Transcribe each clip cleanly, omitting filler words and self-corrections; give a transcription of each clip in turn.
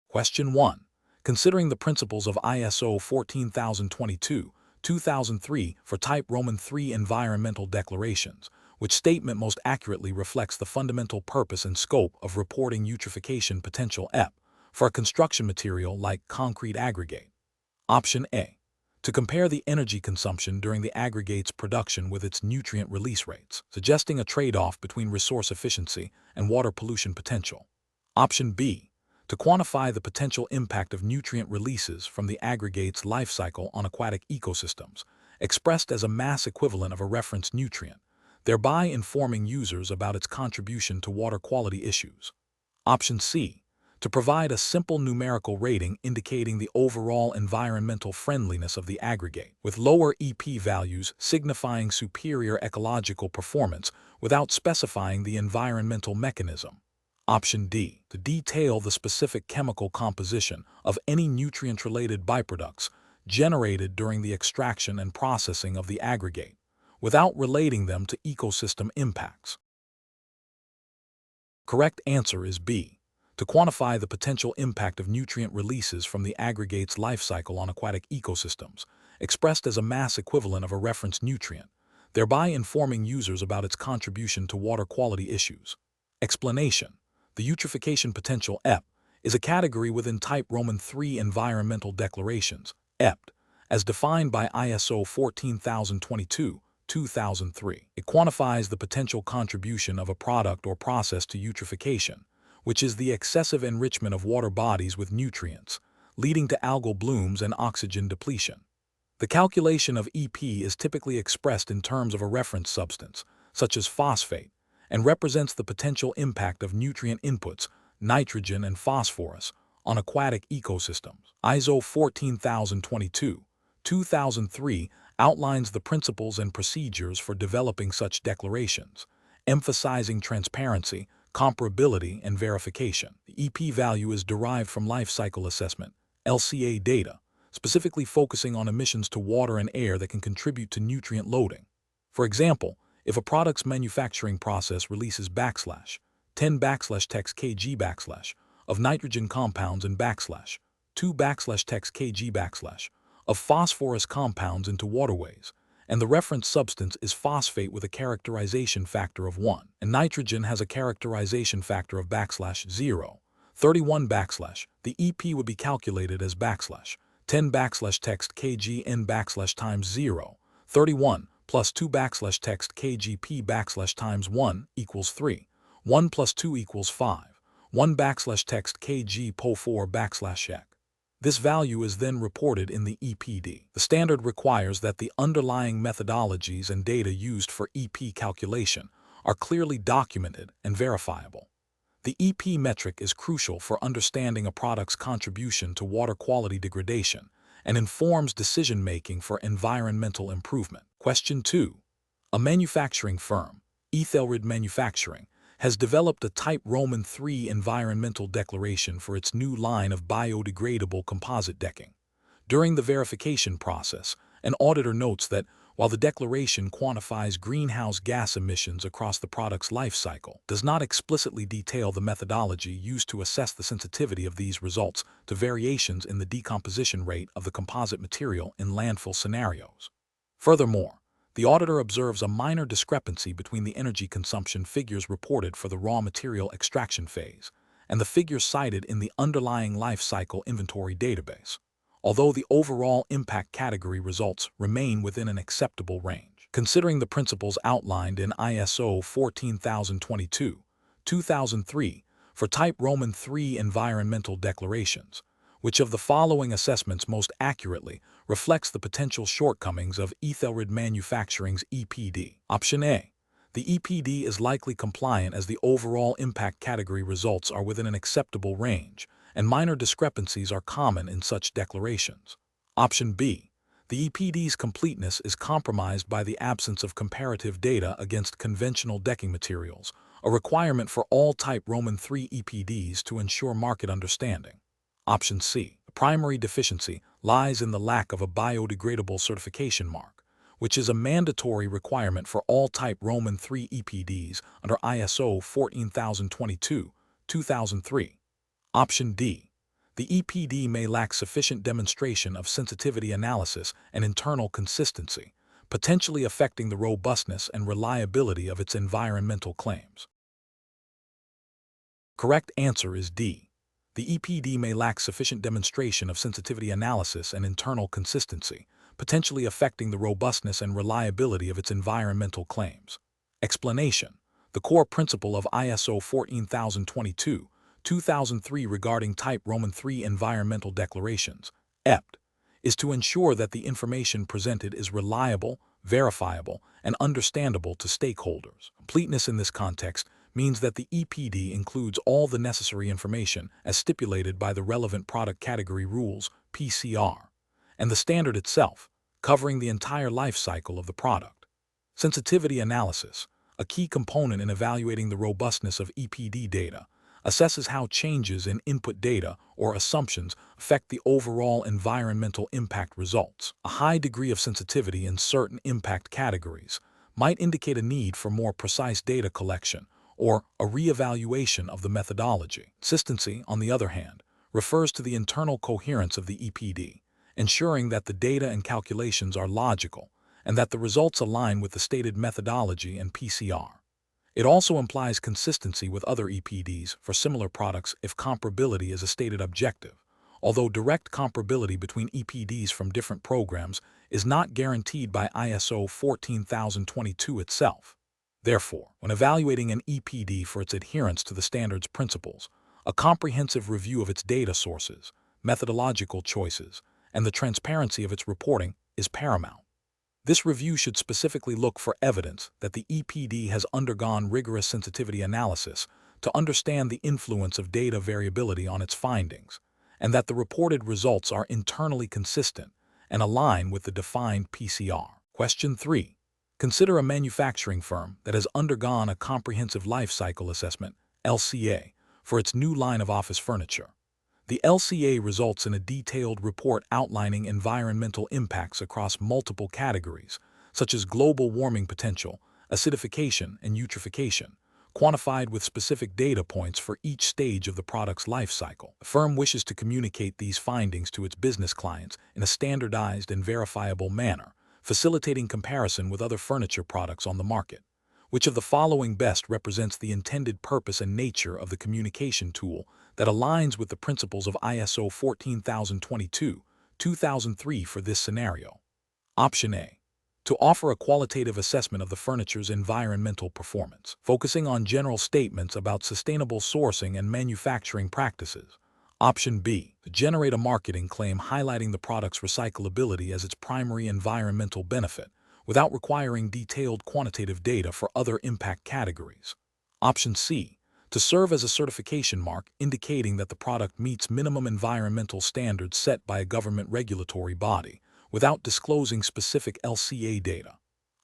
Question 1. Considering the principles of ISO 14022-2003 for Type Roman III environmental declarations, which statement most accurately reflects the fundamental purpose and scope of reporting eutrophication potential EP for a construction material like concrete aggregate? Option A. To compare the energy consumption during the aggregate's production with its nutrient release rates, suggesting a trade-off between resource efficiency and water pollution potential. Option B. To quantify the potential impact of nutrient releases from the aggregate's life cycle on aquatic ecosystems, expressed as a mass equivalent of a reference nutrient, thereby informing users about its contribution to water quality issues. Option C. To provide a simple numerical rating indicating the overall environmental friendliness of the aggregate, with lower EP values signifying superior ecological performance without specifying the environmental mechanism. Option D. To detail the specific chemical composition of any nutrient-related byproducts generated during the extraction and processing of the aggregate, without relating them to ecosystem impacts. Correct answer is B. To quantify the potential impact of nutrient releases from the aggregate's life cycle on aquatic ecosystems, expressed as a mass equivalent of a reference nutrient, thereby informing users about its contribution to water quality issues. Explanation. The eutrophication potential EP is a category within Type Roman III environmental declarations, EPD, as defined by ISO 14022-2003. It quantifies the potential contribution of a product or process to eutrophication, which is the excessive enrichment of water bodies with nutrients, leading to algal blooms and oxygen depletion. The calculation of EP is typically expressed in terms of a reference substance, such as phosphate, and represents the potential impact of nutrient inputs, nitrogen and phosphorus, on aquatic ecosystems. ISO 14022-2003 outlines the principles and procedures for developing such declarations, emphasizing transparency, comparability, and verification. The EP value is derived from life cycle assessment, LCA data, specifically focusing on emissions to water and air that can contribute to nutrient loading. For example, if a product's manufacturing process releases /10 tex kg of nitrogen compounds and /2 tex kg of phosphorus compounds into waterways, and the reference substance is phosphate with a characterization factor of 1, and nitrogen has a characterization factor of /0, 31 the EP would be calculated as /10 tex kg n times 0, 31 plus 2 text kg p times 1 equals 3, 1 plus 2 equals 5, 1 text kg po 4 /ek. This value is then reported in the EPD. The standard requires that the underlying methodologies and data used for EP calculation are clearly documented and verifiable. The EP metric is crucial for understanding a product's contribution to water quality degradation and informs decision-making for environmental improvement. Question 2. A manufacturing firm, Ethelred Manufacturing, has developed a Type Roman III environmental declaration for its new line of biodegradable composite decking. During the verification process, an auditor notes that while the declaration quantifies greenhouse gas emissions across the product's life cycle, does not explicitly detail the methodology used to assess the sensitivity of these results to variations in the decomposition rate of the composite material in landfill scenarios. Furthermore, the auditor observes a minor discrepancy between the energy consumption figures reported for the raw material extraction phase and the figures cited in the underlying life cycle inventory database, although the overall impact category results remain within an acceptable range. Considering the principles outlined in ISO 14022-2003 for Type Roman III environmental declarations, which of the following assessments most accurately reflects the potential shortcomings of Ethelred Manufacturing's EPD? Option A. The EPD is likely compliant as the overall impact category results are within an acceptable range, and minor discrepancies are common in such declarations. Option B. The EPD's completeness is compromised by the absence of comparative data against conventional decking materials, a requirement for all Type Roman III EPDs to ensure market understanding. Option C. The primary deficiency lies in the lack of a biodegradable certification mark, which is a mandatory requirement for all Type Roman III EPDs under ISO 14022-2003. Option D. The EPD may lack sufficient demonstration of sensitivity analysis and internal consistency, potentially affecting the robustness and reliability of its environmental claims. Correct answer is D. The EPD may lack sufficient demonstration of sensitivity analysis and internal consistency, potentially affecting the robustness and reliability of its environmental claims. Explanation: the core principle of ISO 14022, 2003 regarding Type Roman III environmental declarations, EPD, is to ensure that the information presented is reliable, verifiable, and understandable to stakeholders. Completeness in this context means that the EPD includes all the necessary information as stipulated by the relevant product category rules, PCR, and the standard itself, covering the entire life cycle of the product. Sensitivity analysis, a key component in evaluating the robustness of EPD data, assesses how changes in input data or assumptions affect the overall environmental impact results. A high degree of sensitivity in certain impact categories might indicate a need for more precise data collection or a re-evaluation of the methodology. Consistency, on the other hand, refers to the internal coherence of the EPD, ensuring that the data and calculations are logical and that the results align with the stated methodology and PCR. It also implies consistency with other EPDs for similar products if comparability is a stated objective, although direct comparability between EPDs from different programs is not guaranteed by ISO 14022 itself. Therefore, when evaluating an EPD for its adherence to the standard's principles, a comprehensive review of its data sources, methodological choices, and the transparency of its reporting is paramount. This review should specifically look for evidence that the EPD has undergone rigorous sensitivity analysis to understand the influence of data variability on its findings, and that the reported results are internally consistent and align with the defined PCR. Question 3. Consider a manufacturing firm that has undergone a comprehensive life cycle assessment, LCA, for its new line of office furniture. The LCA results in a detailed report outlining environmental impacts across multiple categories, such as global warming potential, acidification, and eutrophication, quantified with specific data points for each stage of the product's life cycle. The firm wishes to communicate these findings to its business clients in a standardized and verifiable manner, facilitating comparison with other furniture products on the market. Which of the following best represents the intended purpose and nature of the communication tool that aligns with the principles of ISO 14022, 2003 for this scenario? Option A. To offer a qualitative assessment of the furniture's environmental performance, focusing on general statements about sustainable sourcing and manufacturing practices. Option B. To generate a marketing claim highlighting the product's recyclability as its primary environmental benefit, without requiring detailed quantitative data for other impact categories. Option C. To serve as a certification mark indicating that the product meets minimum environmental standards set by a government regulatory body, without disclosing specific LCA data.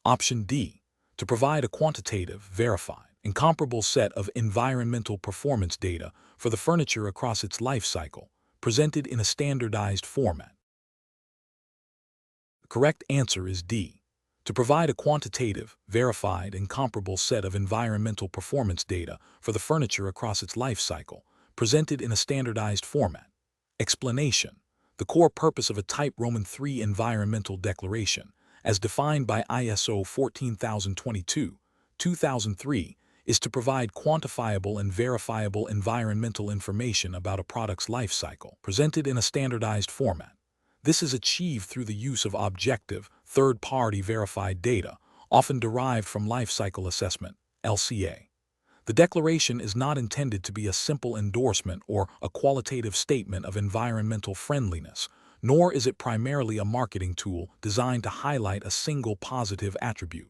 Option D. To provide a quantitative, verified, and comparable set of environmental performance data for the furniture across its life cycle, presented in a standardized format. The correct answer is D. To provide a quantitative, verified, and comparable set of environmental performance data for the furniture across its life cycle, presented in a standardized format. Explanation: the core purpose of a Type Roman III environmental declaration, as defined by ISO 14022, 2003, is to provide quantifiable and verifiable environmental information about a product's life cycle, presented in a standardized format. This is achieved through the use of objective, third-party verified data, often derived from life cycle assessment, LCA. The declaration is not intended to be a simple endorsement or a qualitative statement of environmental friendliness, nor is it primarily a marketing tool designed to highlight a single positive attribute.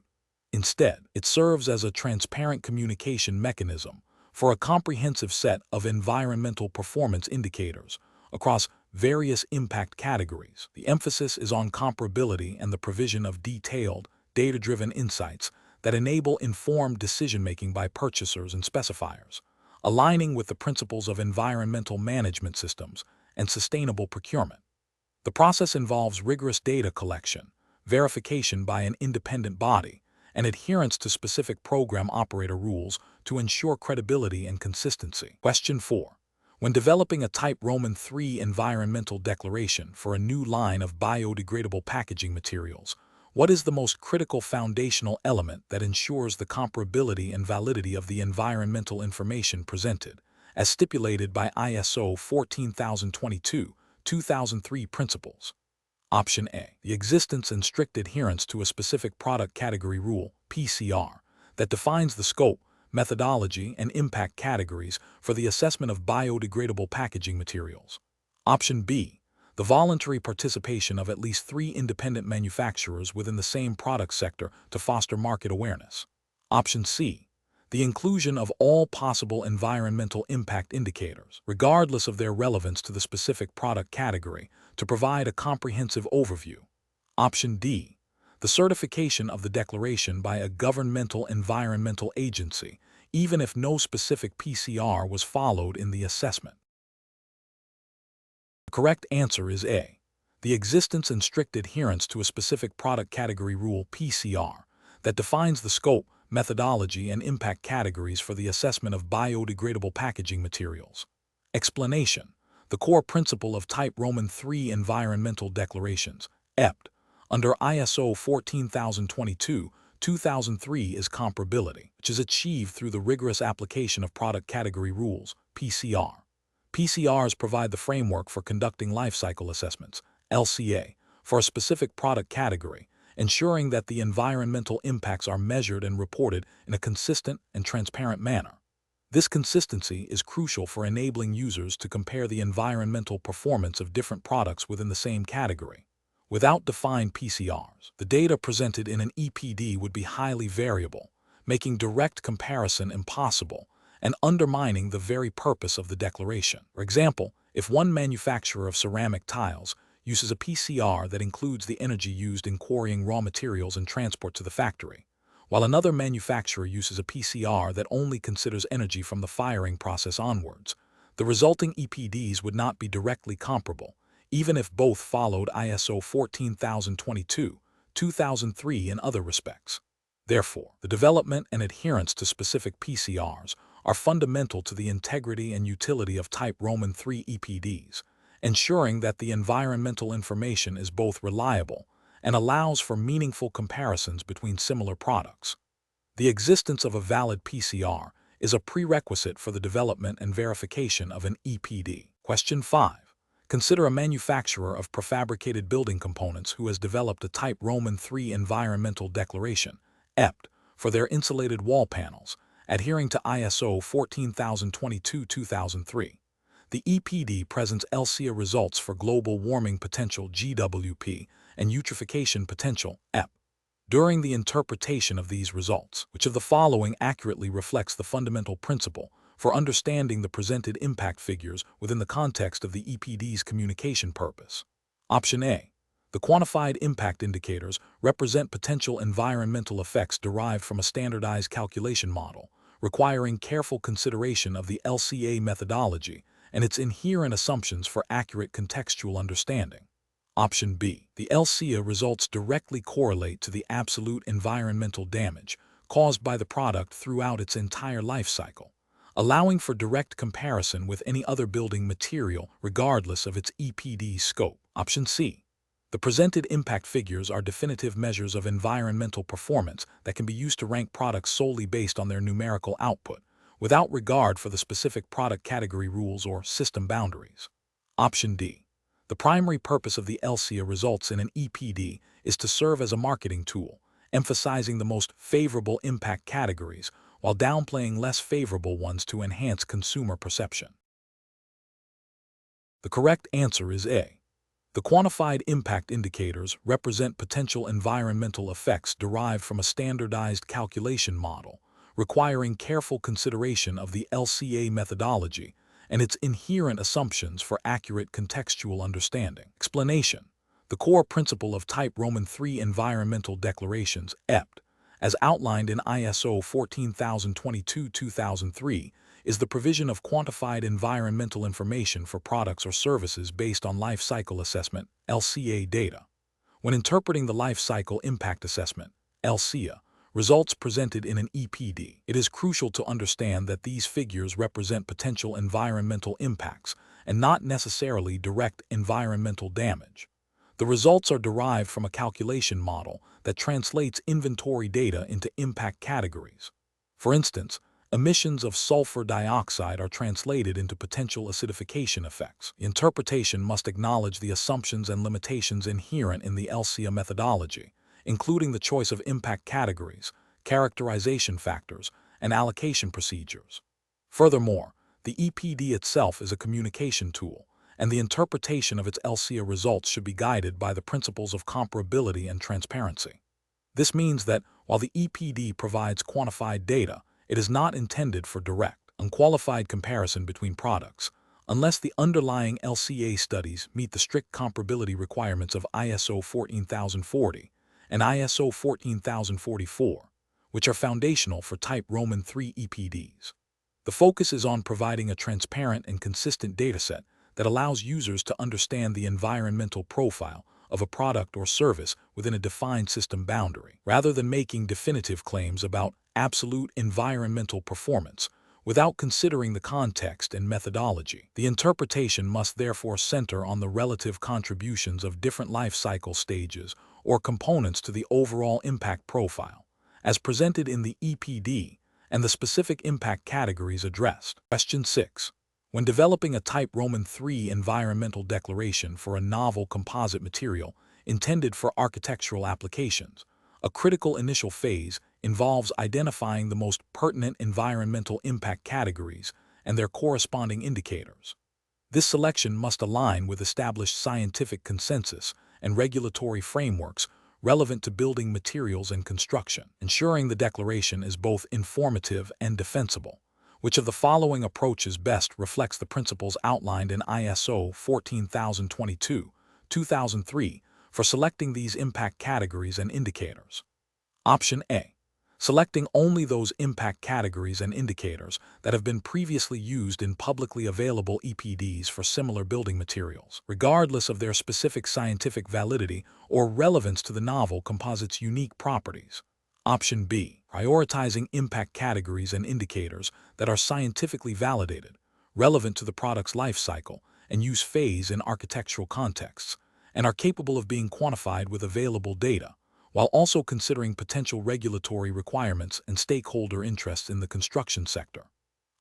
Instead, it serves as a transparent communication mechanism for a comprehensive set of environmental performance indicators across various impact categories. The emphasis is on comparability and the provision of detailed, data-driven insights that enable informed decision-making by purchasers and specifiers, aligning with the principles of environmental management systems and sustainable procurement. The process involves rigorous data collection, verification by an independent body, and adherence to specific program operator rules to ensure credibility and consistency. Question 4. When developing a Type Roman III environmental declaration for a new line of biodegradable packaging materials, what is the most critical foundational element that ensures the comparability and validity of the environmental information presented, as stipulated by ISO 14022-2003 principles? Option A. The existence and strict adherence to a specific product category rule, PCR, that defines the scope, methodology, and impact categories for the assessment of biodegradable packaging materials. Option B. The voluntary participation of at least 3 independent manufacturers within the same product sector to foster market awareness. Option C. The inclusion of all possible environmental impact indicators, regardless of their relevance to the specific product category, to provide a comprehensive overview. Option D. The certification of the declaration by a governmental environmental agency, even if no specific PCR was followed in the assessment. The correct answer is A. The existence and strict adherence to a specific product category rule, PCR, that defines the scope, methodology, and impact categories for the assessment of biodegradable packaging materials. Explanation. The core principle of Type Roman III environmental declarations, EPD, under ISO 14022-2003 is comparability, which is achieved through the rigorous application of product category rules, PCR. PCRs provide the framework for conducting life cycle assessments, LCA, for a specific product category, ensuring that the environmental impacts are measured and reported in a consistent and transparent manner. This consistency is crucial for enabling users to compare the environmental performance of different products within the same category. Without defined PCRs, the data presented in an EPD would be highly variable, making direct comparison impossible and undermining the very purpose of the declaration. For example, if one manufacturer of ceramic tiles uses a PCR that includes the energy used in quarrying raw materials and transport to the factory, while another manufacturer uses a PCR that only considers energy from the firing process onwards, the resulting EPDs would not be directly comparable, even if both followed ISO 14022-2003 in other respects. Therefore, the development and adherence to specific PCRs are fundamental to the integrity and utility of Type Roman III EPDs, ensuring that the environmental information is both reliable and allows for meaningful comparisons between similar products. The existence of a valid PCR is a prerequisite for the development and verification of an EPD. Question 5. Consider a manufacturer of prefabricated building components who has developed a Type Roman III environmental declaration, EPD, for their insulated wall panels, adhering to ISO 14022-2003. The EPD presents LCA results for global warming potential GWP and eutrophication potential EP. During the interpretation of these results, which of the following accurately reflects the fundamental principle for understanding the presented impact figures within the context of the EPD's communication purpose? Option A. The quantified impact indicators represent potential environmental effects derived from a standardized calculation model, requiring careful consideration of the LCA methodology and its inherent assumptions for accurate contextual understanding. Option B. The LCA results directly correlate to the absolute environmental damage caused by the product throughout its entire life cycle, allowing for direct comparison with any other building material regardless of its EPD scope. Option C. The presented impact figures are definitive measures of environmental performance that can be used to rank products solely based on their numerical output, without regard for the specific product category rules or system boundaries. Option D. The primary purpose of the LCA results in an EPD is to serve as a marketing tool, emphasizing the most favorable impact categories while downplaying less favorable ones to enhance consumer perception. The correct answer is A. The quantified impact indicators represent potential environmental effects derived from a standardized calculation model, requiring careful consideration of the LCA methodology and its inherent assumptions for accurate contextual understanding. Explanation. The core principle of Type Roman III environmental declarations, EPD, as outlined in ISO 14022-2003, is the provision of quantified environmental information for products or services based on life cycle assessment, LCA data. When interpreting the life cycle impact assessment, LCA, results presented in an EPD. It is crucial to understand that these figures represent potential environmental impacts and not necessarily direct environmental damage. The results are derived from a calculation model that translates inventory data into impact categories. For instance, emissions of sulfur dioxide are translated into potential acidification effects. Interpretation must acknowledge the assumptions and limitations inherent in the LCA methodology, including the choice of impact categories, characterization factors, and allocation procedures. Furthermore, the EPD itself is a communication tool, and the interpretation of its LCA results should be guided by the principles of comparability and transparency. This means that while the EPD provides quantified data, it is not intended for direct, unqualified comparison between products, unless the underlying LCA studies meet the strict comparability requirements of ISO 14040 and ISO 14044, which are foundational for Type Roman III EPDs. The focus is on providing a transparent and consistent dataset that allows users to understand the environmental profile of a product or service within a defined system boundary, rather than making definitive claims about absolute environmental performance without considering the context and methodology. The interpretation must therefore center on the relative contributions of different life cycle stages or components to the overall impact profile, as presented in the EPD, and the specific impact categories addressed. Question 6. When developing a Type Roman III environmental declaration for a novel composite material intended for architectural applications, a critical initial phase involves identifying the most pertinent environmental impact categories and their corresponding indicators. This selection must align with established scientific consensus and regulatory frameworks relevant to building materials and construction, ensuring the declaration is both informative and defensible. Which of the following approaches best reflects the principles outlined in ISO 14022-2003 for selecting these impact categories and indicators? Option A. Selecting only those impact categories and indicators that have been previously used in publicly available EPDs for similar building materials, regardless of their specific scientific validity or relevance to the novel composite's unique properties. Option B. Prioritizing impact categories and indicators that are scientifically validated, relevant to the product's life cycle and use phase in architectural contexts, and are capable of being quantified with available data, while also considering potential regulatory requirements and stakeholder interests in the construction sector.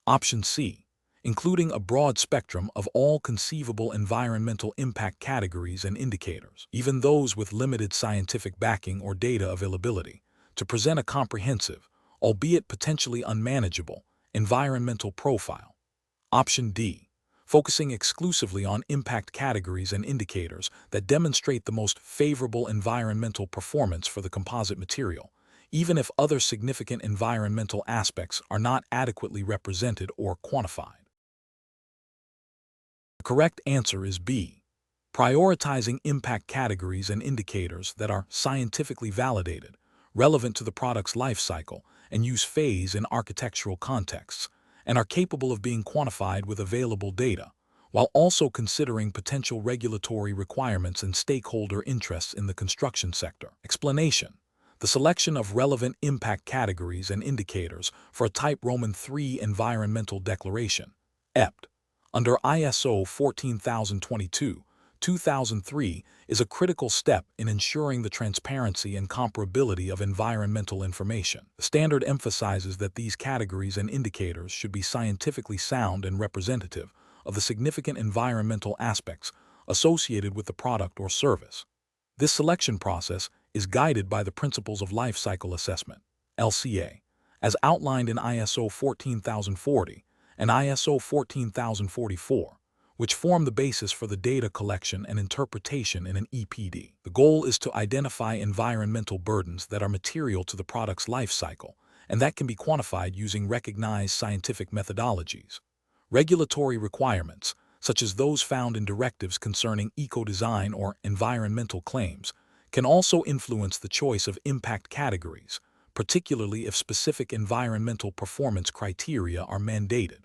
Option C. Including a broad spectrum of all conceivable environmental impact categories and indicators, even those with limited scientific backing or data availability, to present a comprehensive, albeit potentially unmanageable, environmental profile. Option D. Focusing exclusively on impact categories and indicators that demonstrate the most favorable environmental performance for the composite material, even if other significant environmental aspects are not adequately represented or quantified. The correct answer is B. Prioritizing impact categories and indicators that are scientifically validated, relevant to the product's life cycle and use phase in architectural contexts, and are capable of being quantified with available data, while also considering potential regulatory requirements and stakeholder interests in the construction sector. Explanation: the selection of relevant impact categories and indicators for a Type Roman III environmental declaration, EPD, under ISO 14022-2003 is a critical step in ensuring the transparency and comparability of environmental information. The standard emphasizes that these categories and indicators should be scientifically sound and representative of the significant environmental aspects associated with the product or service. This selection process is guided by the principles of life cycle assessment, LCA, as outlined in ISO 14040 and ISO 14044, which form the basis for the data collection and interpretation in an EPD. The goal is to identify environmental burdens that are material to the product's life cycle and that can be quantified using recognized scientific methodologies. Regulatory requirements, such as those found in directives concerning eco-design or environmental claims, can also influence the choice of impact categories, particularly if specific environmental performance criteria are mandated.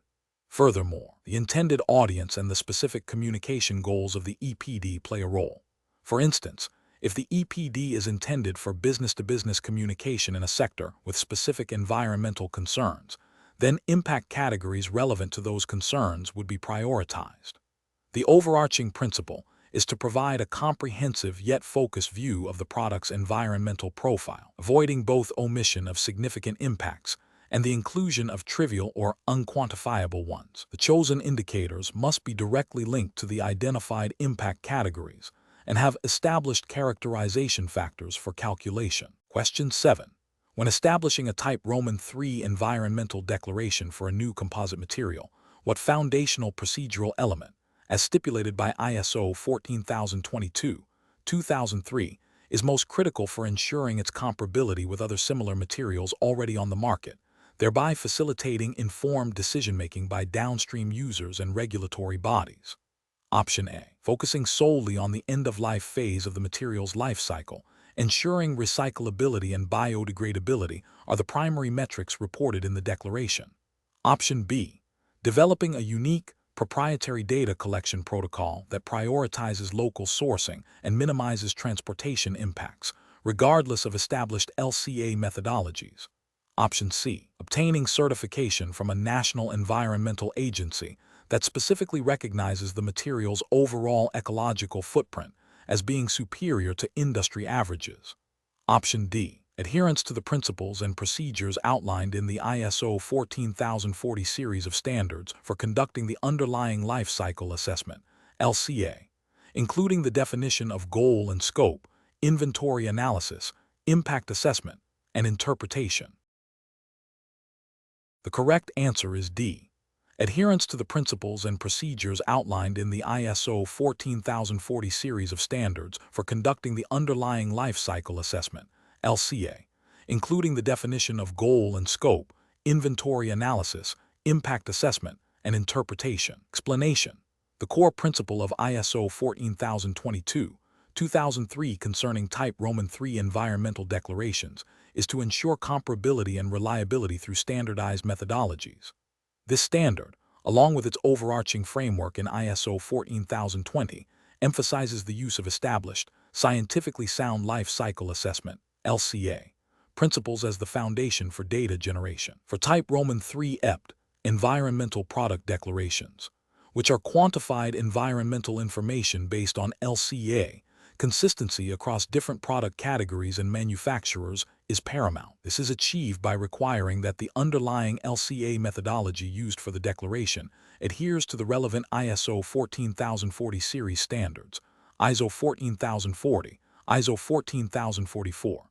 Furthermore, the intended audience and the specific communication goals of the EPD play a role. For instance, If the EPD is intended for business-to-business communication in a sector with specific environmental concerns, then impact categories relevant to those concerns would be prioritized. The overarching principle is to provide a comprehensive yet focused view of the product's environmental profile, avoiding both omission of significant impacts and the inclusion of trivial or unquantifiable ones. The chosen indicators must be directly linked to the identified impact categories and have established characterization factors for calculation. Question 7. When establishing a Type Roman III environmental declaration for a new composite material, what foundational procedural element, as stipulated by ISO 14022-2003, is most critical for ensuring its comparability with other similar materials already on the market, thereby facilitating informed decision-making by downstream users and regulatory bodies? Option A. Focusing solely on the end-of-life phase of the material's life cycle, ensuring recyclability and biodegradability are the primary metrics reported in the declaration. Option B. Developing a unique, proprietary data collection protocol that prioritizes local sourcing and minimizes transportation impacts, regardless of established LCA methodologies. Option C. Obtaining certification from a national environmental agency that specifically recognizes the material's overall ecological footprint as being superior to industry averages. Option D. Adherence to the principles and procedures outlined in the ISO 14040 series of standards for conducting the underlying life cycle assessment, LCA, including the definition of goal and scope, inventory analysis, impact assessment, and interpretation. The correct answer is D. Adherence to the principles and procedures outlined in the ISO 14040 series of standards for conducting the underlying life cycle assessment, LCA, including the definition of goal and scope, inventory analysis, impact assessment, and interpretation. Explanation. The core principle of ISO 14022-2003 concerning Type Roman III environmental declarations is to ensure comparability and reliability through standardized methodologies. This standard, along with its overarching framework in ISO 14020, emphasizes the use of established, scientifically sound life cycle assessment, LCA, principles as the foundation for data generation. For Type Roman III EPD, environmental product declarations, which are quantified environmental information based on LCA, consistency across different product categories and manufacturers is paramount. This is achieved by requiring that the underlying LCA methodology used for the declaration adheres to the relevant ISO 14040 series standards, ISO 14040, ISO 14044.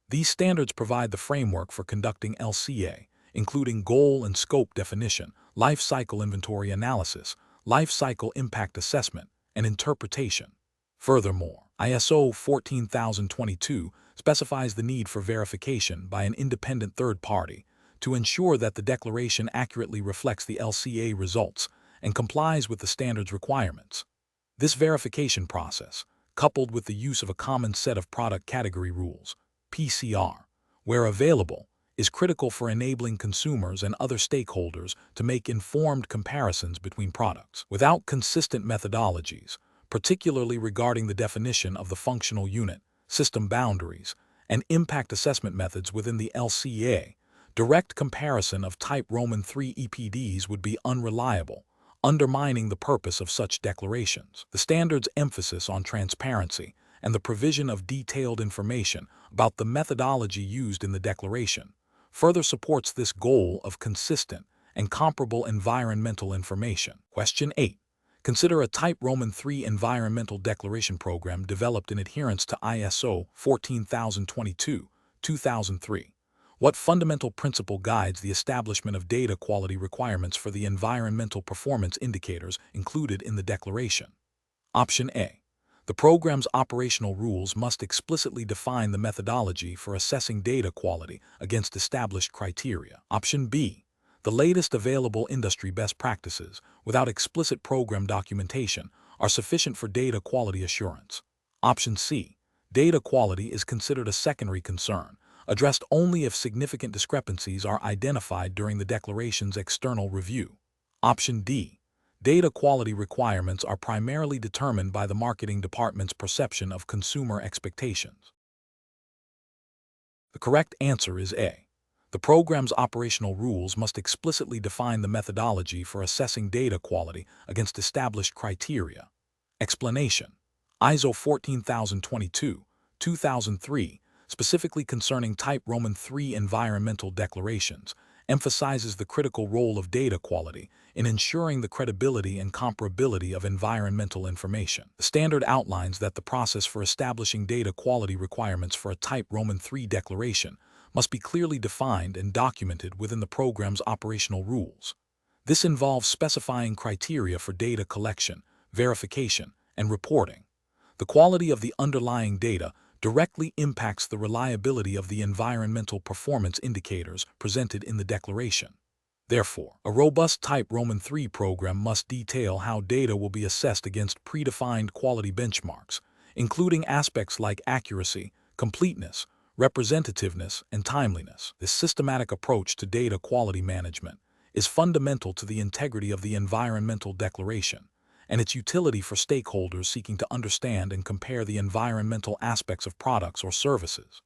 These standards provide the framework for conducting LCA, including goal and scope definition, life cycle inventory analysis, life cycle impact assessment, and interpretation. Furthermore, ISO 14022 specifies the need for verification by an independent third party to ensure that the declaration accurately reflects the LCA results and complies with the standard's requirements. This verification process, coupled with the use of a common set of product category rules, PCR, where available, is critical for enabling consumers and other stakeholders to make informed comparisons between products. Without consistent methodologies, particularly regarding the definition of the functional unit, system boundaries, and impact assessment methods within the LCA, direct comparison of Type Roman III EPDs would be unreliable, undermining the purpose of such declarations. The standard's emphasis on transparency and the provision of detailed information about the methodology used in the declaration further supports this goal of consistent and comparable environmental information. Question 8. Consider a Type Roman III environmental declaration program developed in adherence to ISO 14022-2003. What fundamental principle guides the establishment of data quality requirements for the environmental performance indicators included in the declaration? Option A. The program's operational rules must explicitly define the methodology for assessing data quality against established criteria. Option B. The latest available industry best practices, without explicit program documentation, are sufficient for data quality assurance. Option C. Data quality is considered a secondary concern, addressed only if significant discrepancies are identified during the declaration's external review. Option D. Data quality requirements are primarily determined by the marketing department's perception of consumer expectations. The correct answer is A. The program's operational rules must explicitly define the methodology for assessing data quality against established criteria. Explanation: ISO 14022, 2003, specifically concerning Type Roman III environmental declarations, emphasizes the critical role of data quality in ensuring the credibility and comparability of environmental information. The standard outlines that the process for establishing data quality requirements for a Type Roman III declaration must be clearly defined and documented within the program's operational rules. This involves specifying criteria for data collection, verification, and reporting. The quality of the underlying data directly impacts the reliability of the environmental performance indicators presented in the declaration. Therefore, a robust Type Roman III program must detail how data will be assessed against predefined quality benchmarks, including aspects like accuracy, completeness, representativeness, and timeliness. This systematic approach to data quality management is fundamental to the integrity of the environmental declaration and its utility for stakeholders seeking to understand and compare the environmental aspects of products or services.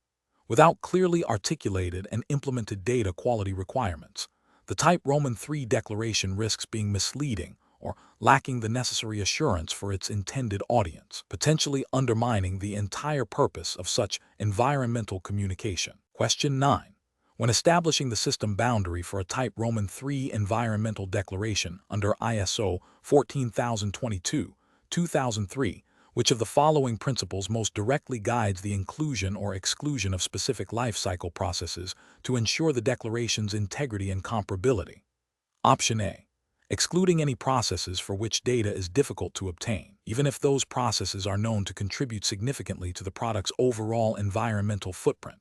Without clearly articulated and implemented data quality requirements, the Type Roman III declaration risks being misleading or lacking the necessary assurance for its intended audience, potentially undermining the entire purpose of such environmental communication. Question 9. When establishing the system boundary for a Type Roman III environmental declaration under ISO 14022, 2003, which of the following principles most directly guides the inclusion or exclusion of specific life cycle processes to ensure the declaration's integrity and comparability? Option A. Excluding any processes for which data is difficult to obtain, even if those processes are known to contribute significantly to the product's overall environmental footprint.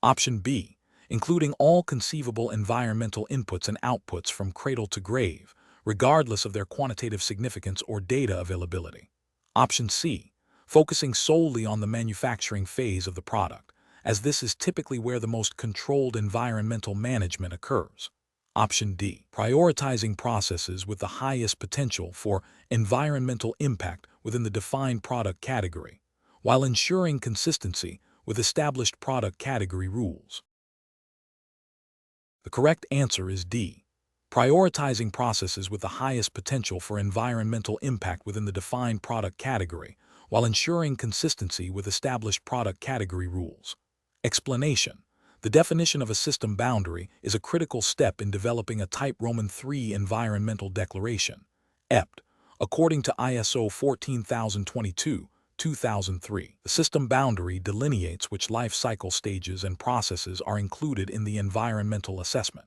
Option B. Including all conceivable environmental inputs and outputs from cradle to grave, regardless of their quantitative significance or data availability. Option C. Focusing solely on the manufacturing phase of the product, as this is typically where the most controlled environmental management occurs. Option D. Prioritizing processes with the highest potential for environmental impact within the defined product category, while ensuring consistency with established product category rules. The correct answer is D. Prioritizing processes with the highest potential for environmental impact within the defined product category, while ensuring consistency with established product category rules. Explanation: the definition of a system boundary is a critical step in developing a Type Roman III environmental declaration, EPD, according to ISO 14022, 2003. The system boundary delineates which life cycle stages and processes are included in the environmental assessment.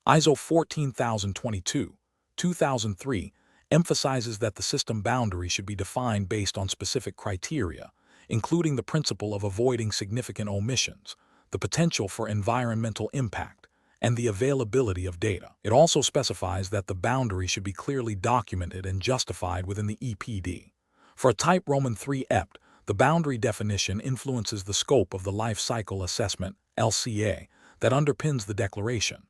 ISO 14022, 2003 emphasizes that the system boundary should be defined based on specific criteria, including the principle of avoiding significant omissions, the potential for environmental impact, and the availability of data. It also specifies that the boundary should be clearly documented and justified within the EPD. For a Type Roman III EPD, the boundary definition influences the scope of the life cycle assessment, LCA, that underpins the declaration.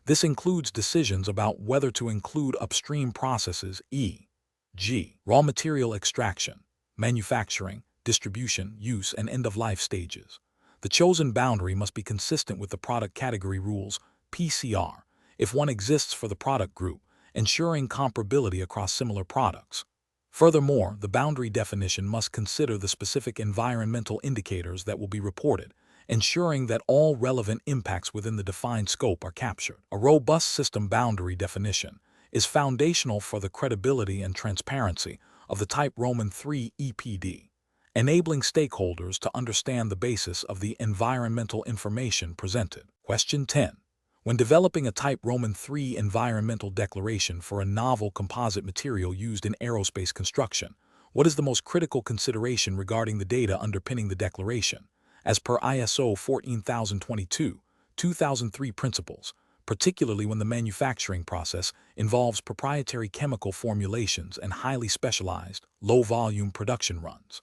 This includes decisions about whether to include upstream processes, e.g., raw material extraction, manufacturing, distribution, use, and end-of-life stages. The chosen boundary must be consistent with the product category rules, PCR, if one exists for the product group, ensuring comparability across similar products. Furthermore, the boundary definition must consider the specific environmental indicators that will be reported, ensuring that all relevant impacts within the defined scope are captured. A robust system boundary definition is foundational for the credibility and transparency of the Type Roman III EPD, enabling stakeholders to understand the basis of the environmental information presented. Question 10. When developing a Type Roman III environmental declaration for a novel composite material used in aerospace construction, what is the most critical consideration regarding the data underpinning the declaration, as per ISO 14022, 2003 principles, particularly when the manufacturing process involves proprietary chemical formulations and highly specialized, low-volume production runs?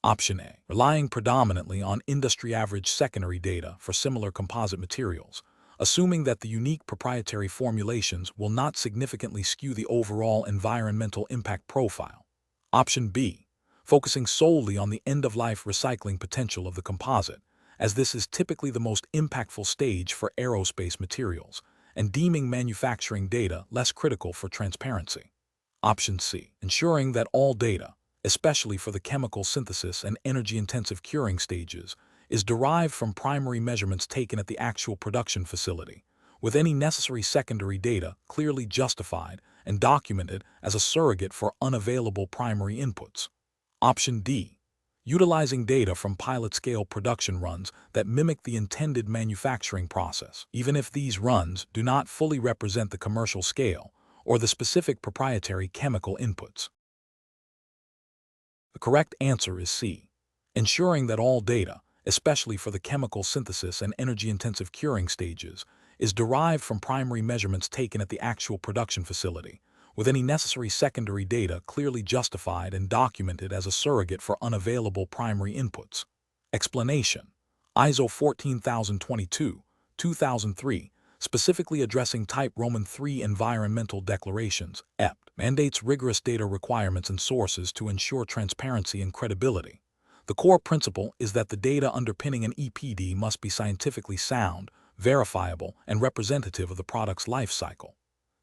Option A. Relying predominantly on industry-average secondary data for similar composite materials, assuming that the unique proprietary formulations will not significantly skew the overall environmental impact profile. Option B, focusing solely on the end-of-life recycling potential of the composite, as this is typically the most impactful stage for aerospace materials, and deeming manufacturing data less critical for transparency. Option C, ensuring that all data, especially for the chemical synthesis and energy-intensive curing stages, is derived from primary measurements taken at the actual production facility, with any necessary secondary data clearly justified and documented as a surrogate for unavailable primary inputs. Option D, utilizing data from pilot-scale production runs that mimic the intended manufacturing process, even if these runs do not fully represent the commercial scale or the specific proprietary chemical inputs. The correct answer is C, ensuring that all data, especially for the chemical synthesis and energy-intensive curing stages, is derived from primary measurements taken at the actual production facility, with any necessary secondary data clearly justified and documented as a surrogate for unavailable primary inputs. Explanation: ISO 14022, 2003, specifically addressing Type Roman III environmental declarations, EPD, mandates rigorous data requirements and sources to ensure transparency and credibility. The core principle is that the data underpinning an EPD must be scientifically sound, verifiable, and representative of the product's life cycle.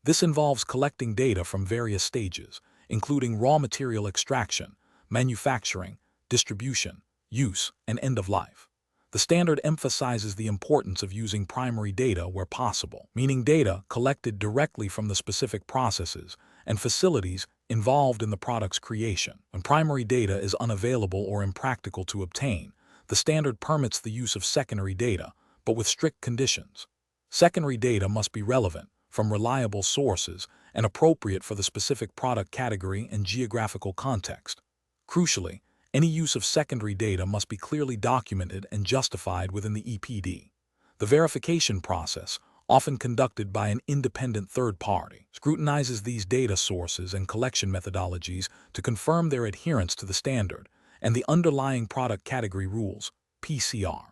This involves collecting data from various stages, including raw material extraction, manufacturing, distribution, use, and end of life. The standard emphasizes the importance of using primary data where possible, meaning data collected directly from the specific processes and facilities involved in the product's creation. When primary data is unavailable or impractical to obtain, the standard permits the use of secondary data, but with strict conditions. Secondary data must be relevant, from reliable sources, and appropriate for the specific product category and geographical context. Crucially, any use of secondary data must be clearly documented and justified within the EPD. The verification process, often conducted by an independent third party, scrutinizes these data sources and collection methodologies to confirm their adherence to the standard and the underlying product category rules, PCR.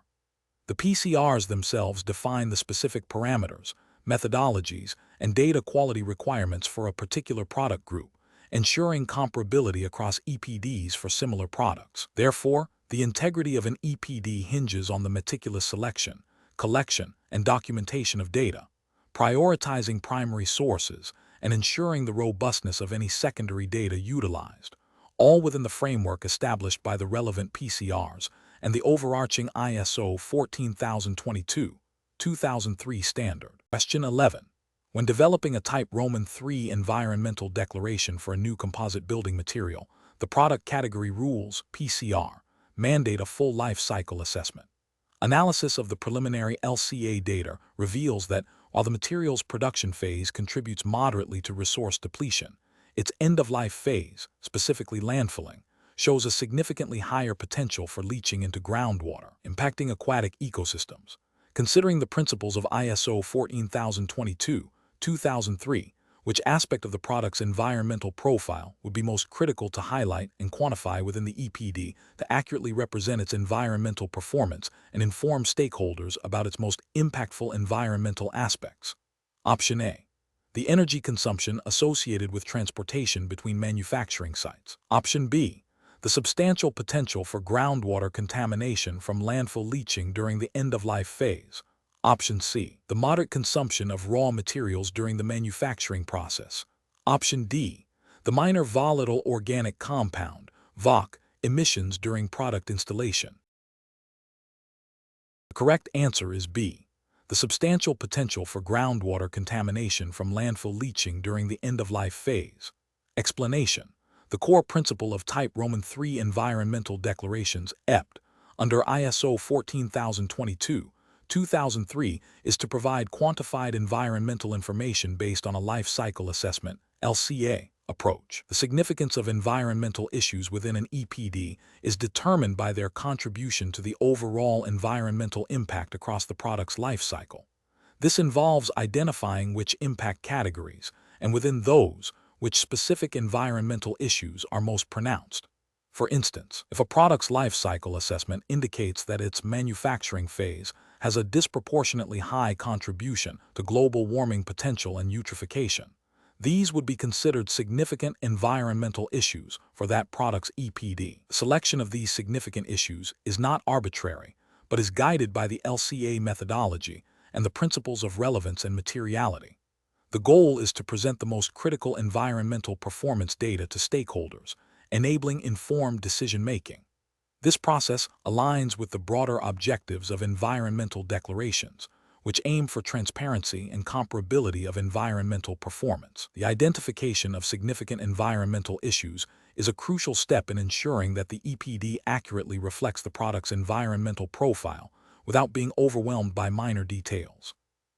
The PCRs themselves define the specific parameters, methodologies, and data quality requirements for a particular product group, ensuring comparability across EPDs for similar products. Therefore, the integrity of an EPD hinges on the meticulous selection, collection, and documentation of data, prioritizing primary sources, and ensuring the robustness of any secondary data utilized, all within the framework established by the relevant PCRs and the overarching ISO 14022, 2003 standard. Question 11. When developing a Type Roman III environmental declaration for a new composite building material, the product category rules, PCR, mandate a full life cycle assessment. Analysis of the preliminary LCA data reveals that while the material's production phase contributes moderately to resource depletion, its end-of-life phase, specifically landfilling, shows a significantly higher potential for leaching into groundwater, impacting aquatic ecosystems. Considering the principles of ISO 14022, 2003, which aspect of the product's environmental profile would be most critical to highlight and quantify within the EPD to accurately represent its environmental performance and inform stakeholders about its most impactful environmental aspects? Option A, the energy consumption associated with transportation between manufacturing sites. Option B, the substantial potential for groundwater contamination from landfill leaching during the end-of-life phase. Option C, the moderate consumption of raw materials during the manufacturing process. Option D, the minor volatile organic compound, VOC, emissions during product installation. The correct answer is B, the substantial potential for groundwater contamination from landfill leaching during the end-of-life phase. Explanation: the core principle of Type Roman III environmental declarations, EPD, under ISO 14022, 2003 is to provide quantified environmental information based on a life cycle assessment, LCA, approach. The significance of environmental issues within an EPD is determined by their contribution to the overall environmental impact across the product's life cycle. This involves identifying which impact categories, and within those, which specific environmental issues are most pronounced. For instance, if a product's life cycle assessment indicates that its manufacturing phase has a disproportionately high contribution to global warming potential and eutrophication. These would be considered significant environmental issues for that product's EPD. The selection of these significant issues is not arbitrary, but is guided by the LCA methodology and the principles of relevance and materiality. The goal is to present the most critical environmental performance data to stakeholders, enabling informed decision-making. This process aligns with the broader objectives of environmental declarations, which aim for transparency and comparability of environmental performance. The identification of significant environmental issues is a crucial step in ensuring that the EPD accurately reflects the product's environmental profile without being overwhelmed by minor details.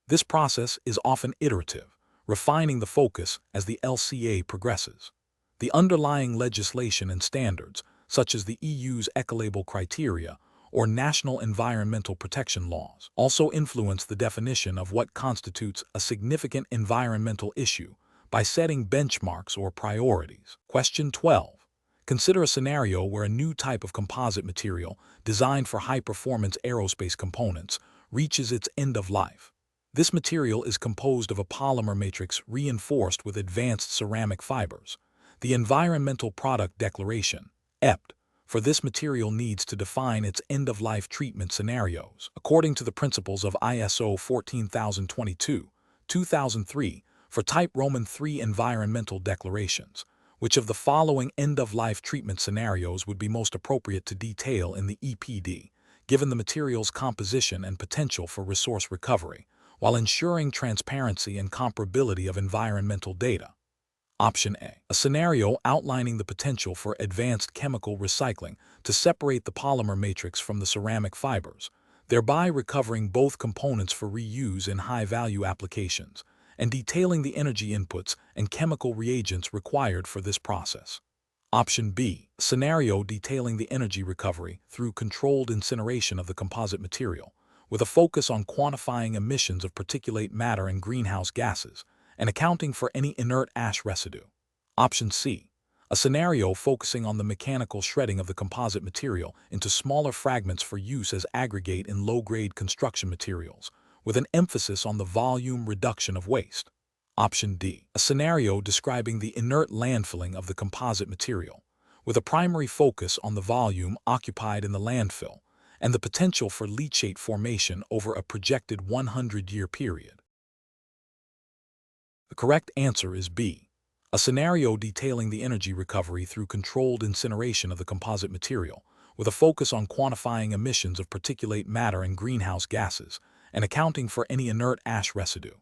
This process is often iterative, refining the focus as the LCA progresses. The underlying legislation and standards, such as the EU's Ecolabel criteria or national environmental protection laws, also influence the definition of what constitutes a significant environmental issue by setting benchmarks or priorities. Question 12. Consider a scenario where a new type of composite material designed for high-performance aerospace components reaches its end of life. This material is composed of a polymer matrix reinforced with advanced ceramic fibers. The Environmental Product Declaration, EPD, for this material needs to define its end-of-life treatment scenarios. According to the principles of ISO 14022, 2003, for Type Roman III environmental declarations, which of the following end-of-life treatment scenarios would be most appropriate to detail in the EPD, given the material's composition and potential for resource recovery, while ensuring transparency and comparability of environmental data? Option A. A scenario outlining the potential for advanced chemical recycling to separate the polymer matrix from the ceramic fibers, thereby recovering both components for reuse in high-value applications, and detailing the energy inputs and chemical reagents required for this process. Option B. A scenario detailing the energy recovery through controlled incineration of the composite material, with a focus on quantifying emissions of particulate matter and greenhouse gases, and accounting for any inert ash residue. Option C. A scenario focusing on the mechanical shredding of the composite material into smaller fragments for use as aggregate in low-grade construction materials, with an emphasis on the volume reduction of waste. Option D. A scenario describing the inert landfilling of the composite material, with a primary focus on the volume occupied in the landfill and the potential for leachate formation over a projected 100-year period. The correct answer is B. A scenario detailing the energy recovery through controlled incineration of the composite material, with a focus on quantifying emissions of particulate matter and greenhouse gases, and accounting for any inert ash residue.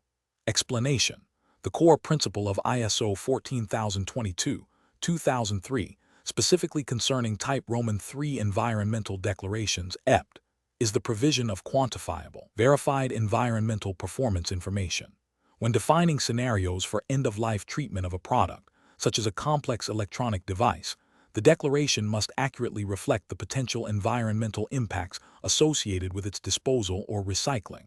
Explanation. The core principle of ISO 14022, 2003, specifically concerning Type Roman III environmental declarations, EPD, is the provision of quantifiable, verified environmental performance information. When defining scenarios for end-of-life treatment of a product, such as a complex electronic device, the declaration must accurately reflect the potential environmental impacts associated with its disposal or recycling.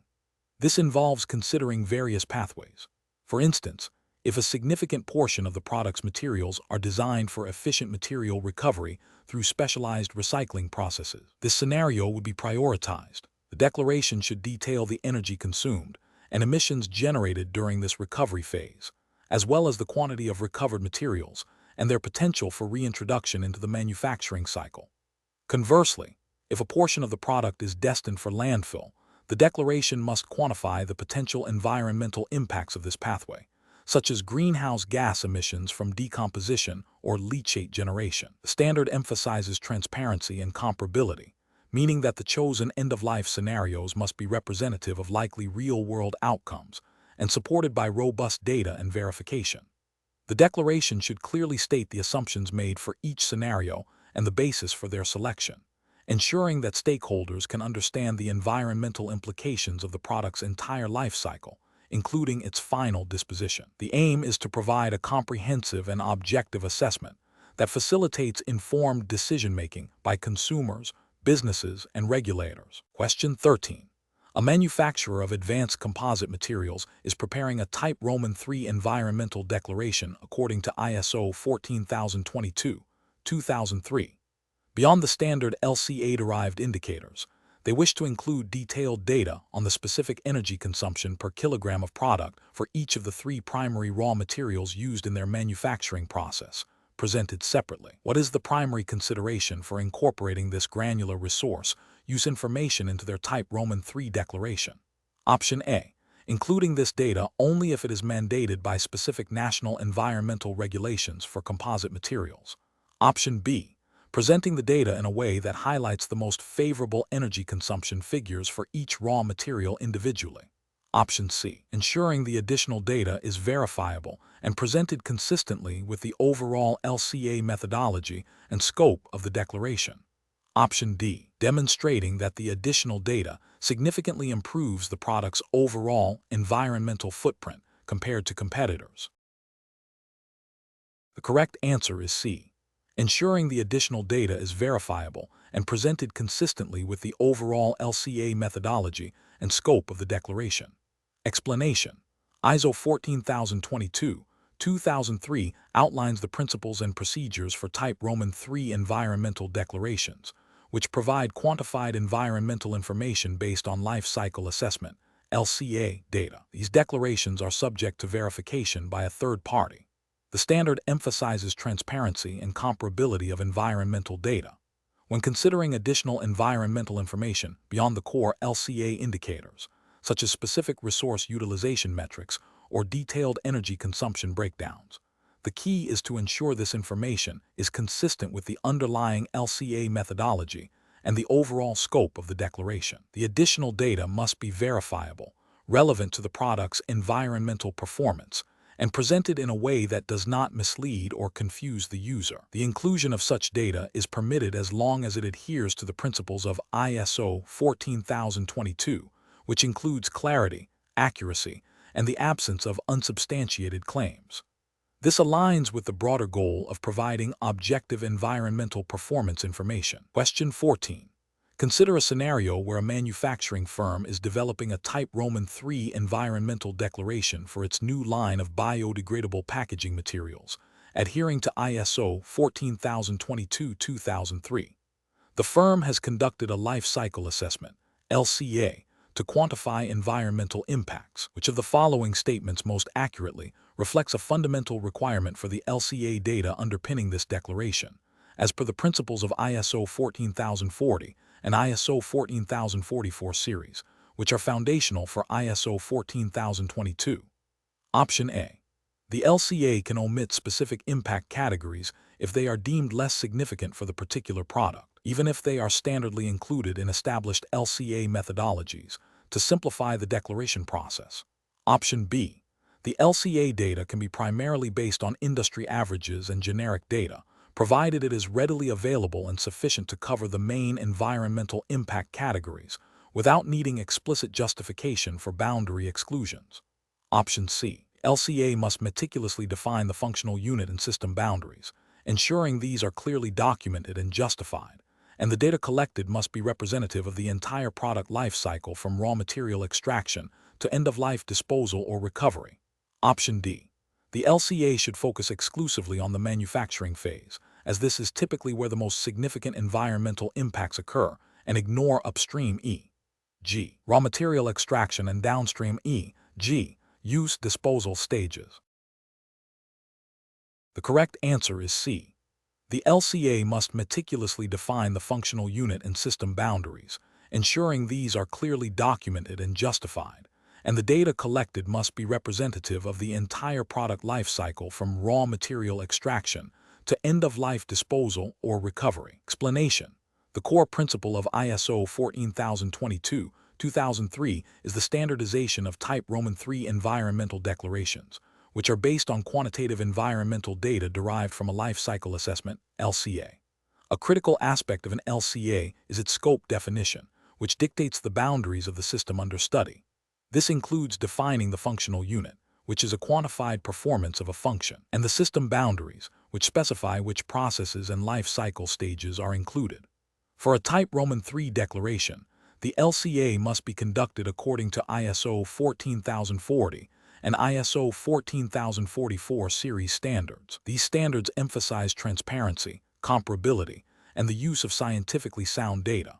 This involves considering various pathways. For instance, if a significant portion of the product's materials are designed for efficient material recovery through specialized recycling processes, this scenario would be prioritized. The declaration should detail the energy consumed and emissions generated during this recovery phase, as well as the quantity of recovered materials and their potential for reintroduction into the manufacturing cycle. Conversely, if a portion of the product is destined for landfill, the declaration must quantify the potential environmental impacts of this pathway, such as greenhouse gas emissions from decomposition or leachate generation. The standard emphasizes transparency and comparability, meaning that the chosen end-of-life scenarios must be representative of likely real-world outcomes and supported by robust data and verification. The declaration should clearly state the assumptions made for each scenario and the basis for their selection, ensuring that stakeholders can understand the environmental implications of the product's entire life cycle, including its final disposition. The aim is to provide a comprehensive and objective assessment that facilitates informed decision-making by consumers, businesses, and regulators. Question 13. A manufacturer of advanced composite materials is preparing a Type Roman III environmental declaration according to ISO 14022, 2003. Beyond the standard LCA-derived indicators, They wish to include detailed data on the specific energy consumption per kilogram of product for each of the 3 primary raw materials used in their manufacturing process, presented separately. What is the primary consideration for incorporating this granular resource use information into their Type Roman III declaration? Option A. Including this data only if it is mandated by specific national environmental regulations for composite materials. Option B. Presenting the data in a way that highlights the most favorable energy consumption figures for each raw material individually. Option C. Ensuring the additional data is verifiable and presented consistently with the overall LCA methodology and scope of the declaration. Option D. Demonstrating that the additional data significantly improves the product's overall environmental footprint compared to competitors. The correct answer is C. Ensuring the additional data is verifiable and presented consistently with the overall LCA methodology and scope of the declaration. Explanation: ISO 14022, 2003 outlines the principles and procedures for Type Roman III environmental declarations, which provide quantified environmental information based on life cycle assessment, LCA, data. These declarations are subject to verification by a third party. The standard emphasizes transparency and comparability of environmental data. When considering additional environmental information beyond the core LCA indicators, such as specific resource utilization metrics or detailed energy consumption breakdowns, the key is to ensure this information is consistent with the underlying LCA methodology and the overall scope of the declaration. The additional data must be verifiable, relevant to the product's environmental performance, and presented in a way that does not mislead or confuse the user. The inclusion of such data is permitted as long as it adheres to the principles of ISO 14022, which includes clarity, accuracy, and the absence of unsubstantiated claims. This aligns with the broader goal of providing objective environmental performance information. Question 14. Consider a scenario where a manufacturing firm is developing a Type Roman III environmental declaration for its new line of biodegradable packaging materials, adhering to ISO 14022-2003. The firm has conducted a life cycle assessment, LCA, to quantify environmental impacts. Which of the following statements most accurately reflects a fundamental requirement for the LCA data underpinning this declaration, as per the principles of ISO 14040 and ISO 14044 series, which are foundational for ISO 14022? Option A. The LCA can omit specific impact categories if they are deemed less significant for the particular product, even if they are standardly included in established LCA methodologies, to simplify the declaration process. Option B. The LCA data can be primarily based on industry averages and generic data, provided it is readily available and sufficient to cover the main environmental impact categories without needing explicit justification for boundary exclusions. Option C. LCA must meticulously define the functional unit and system boundaries, ensuring these are clearly documented and justified, and the data collected must be representative of the entire product life cycle from raw material extraction to end-of-life disposal or recovery. Option D. The LCA should focus exclusively on the manufacturing phase, as this is typically where the most significant environmental impacts occur, and ignore upstream e.g. raw material extraction and downstream e.g. use disposal stages. The correct answer is C. The LCA must meticulously define the functional unit and system boundaries, ensuring these are clearly documented and justified, and the data collected must be representative of the entire product life cycle from raw material extraction to end-of-life disposal or recovery. Explanation: the core principle of ISO 14022-2003 is the standardization of Type Roman III environmental declarations, which are based on quantitative environmental data derived from a life cycle assessment, LCA. A critical aspect of an LCA is its scope definition, which dictates the boundaries of the system under study. This includes defining the functional unit, which is a quantified performance of a function, and the system boundaries, which specify which processes and life cycle stages are included. For a Type Roman III declaration, the LCA must be conducted according to ISO 14040 and ISO 14044 series standards. These standards emphasize transparency, comparability, and the use of scientifically sound data.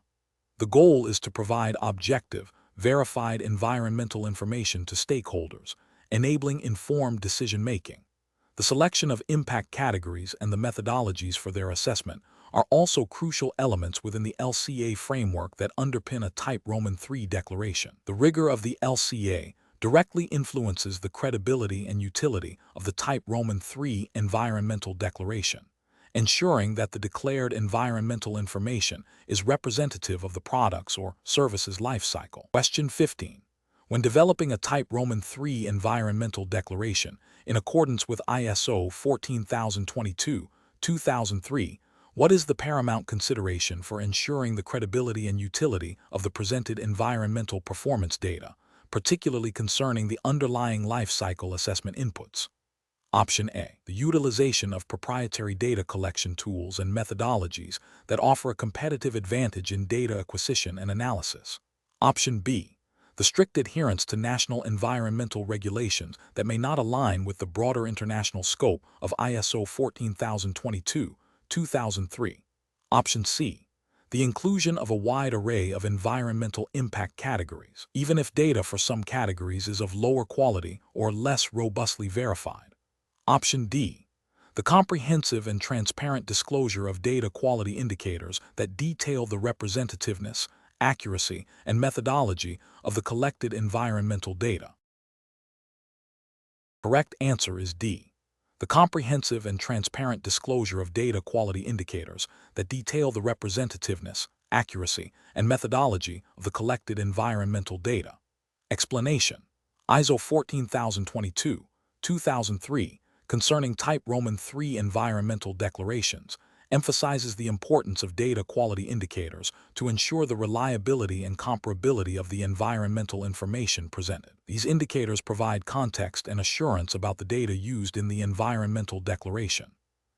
The goal is to provide objective, verified environmental information to stakeholders, enabling informed decision-making. The selection of impact categories and the methodologies for their assessment are also crucial elements within the LCA framework that underpin a Type Roman III declaration. The rigor of the LCA directly influences the credibility and utility of the Type Roman III environmental declaration, ensuring that the declared environmental information is representative of the products or services life cycle. Question 15. When developing a Type Roman III environmental declaration in accordance with ISO 14022-2003, what is the paramount consideration for ensuring the credibility and utility of the presented environmental performance data, particularly concerning the underlying life cycle assessment inputs? Option A. The utilization of proprietary data collection tools and methodologies that offer a competitive advantage in data acquisition and analysis. Option B. The strict adherence to national environmental regulations that may not align with the broader international scope of ISO 14022-2003. Option C. The inclusion of a wide array of environmental impact categories, even if data for some categories is of lower quality or less robustly verified. Option D. The comprehensive and transparent disclosure of data quality indicators that detail the representativeness, accuracy, and methodology of the collected environmental data. Correct answer is D. The comprehensive and transparent disclosure of data quality indicators that detail the representativeness, accuracy, and methodology of the collected environmental data. Explanation: ISO 14022-2003 concerning Type Roman III environmental declarations emphasizes the importance of data quality indicators to ensure the reliability and comparability of the environmental information presented. These indicators provide context and assurance about the data used in the environmental declaration.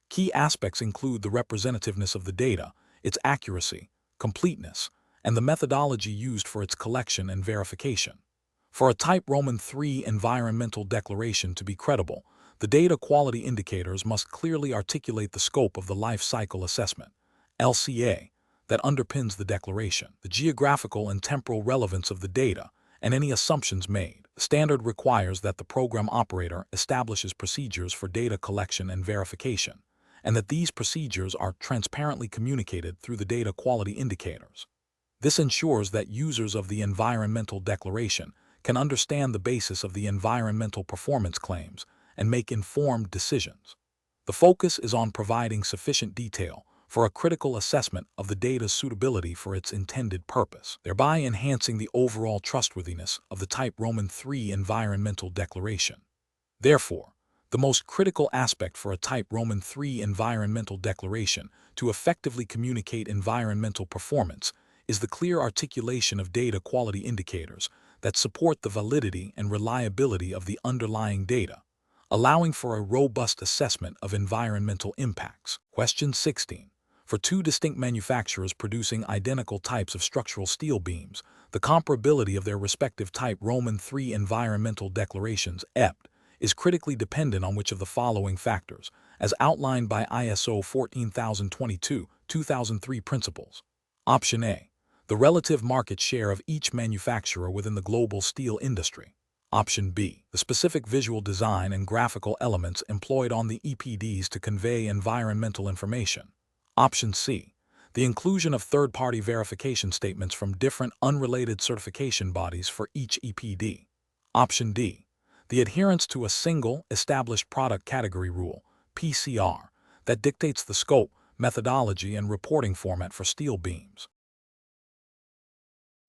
Key aspects include the representativeness of the data, its accuracy, completeness, and the methodology used for its collection and verification. For a Type Roman III environmental declaration to be credible, the data quality indicators must clearly articulate the scope of the life cycle assessment, LCA, that underpins the declaration, the geographical and temporal relevance of the data, and any assumptions made. The standard requires that the program operator establishes procedures for data collection and verification, and that these procedures are transparently communicated through the data quality indicators. This ensures that users of the environmental declaration can understand the basis of the environmental performance claims and make informed decisions. The focus is on providing sufficient detail for a critical assessment of the data's suitability for its intended purpose, thereby enhancing the overall trustworthiness of the Type Roman III environmental declaration. Therefore, the most critical aspect for a Type Roman III environmental declaration to effectively communicate environmental performance is the clear articulation of data quality indicators that support the validity and reliability of the underlying data, allowing for a robust assessment of environmental impacts. Question 16. For two distinct manufacturers producing identical types of structural steel beams, the comparability of their respective Type Roman III environmental declarations (EPD) is critically dependent on which of the following factors, as outlined by ISO 14022-2003 principles. Option A. The relative market share of each manufacturer within the global steel industry. Option B. The specific visual design and graphical elements employed on the EPDs to convey environmental information. Option C. The inclusion of third-party verification statements from different unrelated certification bodies for each EPD. Option D. The adherence to a single established product category rule, PCR, that dictates the scope, methodology, and reporting format for steel beams.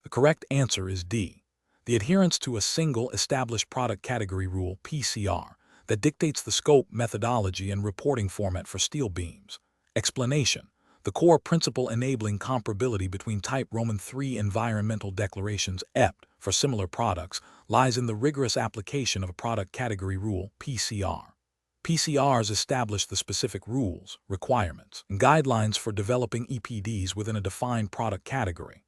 The correct answer is D. The adherence to a single established product category rule, PCR, that dictates the scope, methodology, and reporting format for steel beams. Explanation: the core principle enabling comparability between Type Roman III environmental declarations (EPD) for similar products lies in the rigorous application of a product category rule, PCR. PCRs establish the specific rules, requirements, and guidelines for developing EPDs within a defined product category.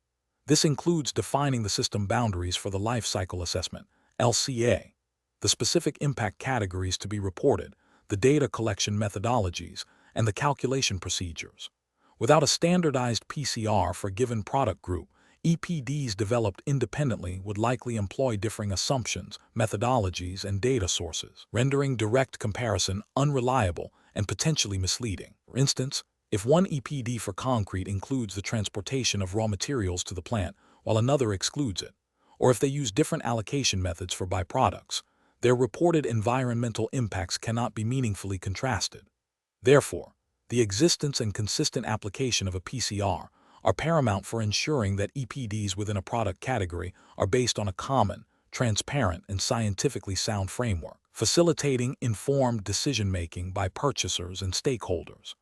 This includes defining the system boundaries for the life cycle assessment, LCA, the specific impact categories to be reported, the data collection methodologies, and the calculation procedures. Without a standardized PCR for a given product group, EPDs developed independently would likely employ differing assumptions, methodologies, and data sources, rendering direct comparison unreliable and potentially misleading. For instance, if one EPD for concrete includes the transportation of raw materials to the plant while another excludes it, or if they use different allocation methods for byproducts, their reported environmental impacts cannot be meaningfully contrasted. Therefore, the existence and consistent application of a PCR are paramount for ensuring that EPDs within a product category are based on a common, transparent, and scientifically sound framework, facilitating informed decision-making by purchasers and stakeholders.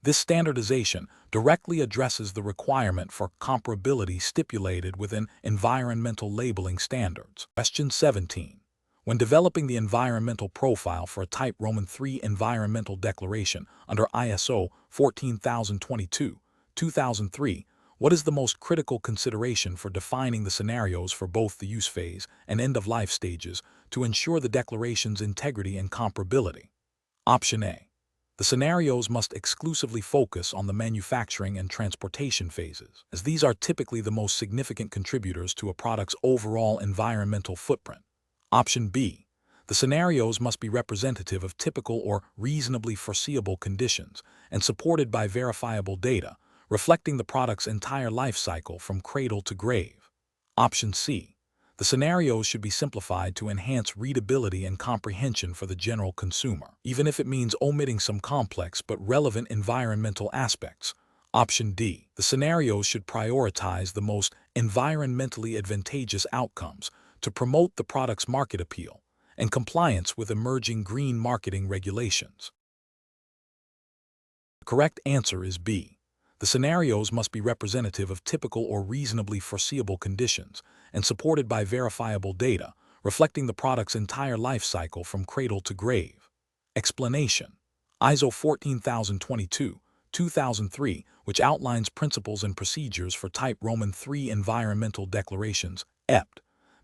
This standardization directly addresses the requirement for comparability stipulated within environmental labeling standards. Question 17. When developing the environmental profile for a Type III environmental declaration under ISO 14022-2003, what is the most critical consideration for defining the scenarios for both the use phase and end-of-life stages to ensure the declaration's integrity and comparability? Option A. The scenarios must exclusively focus on the manufacturing and transportation phases, as these are typically the most significant contributors to a product's overall environmental footprint. Option B. The scenarios must be representative of typical or reasonably foreseeable conditions and supported by verifiable data, reflecting the product's entire life cycle from cradle to grave. Option C. The scenarios should be simplified to enhance readability and comprehension for the general consumer, even if it means omitting some complex but relevant environmental aspects. Option D. The scenarios should prioritize the most environmentally advantageous outcomes to promote the product's market appeal and compliance with emerging green marketing regulations. The correct answer is B. The scenarios must be representative of typical or reasonably foreseeable conditions and supported by verifiable data, reflecting the product's entire life cycle from cradle to grave. Explanation. ISO 14022-2003, which outlines principles and procedures for Type III environmental declarations, EPD,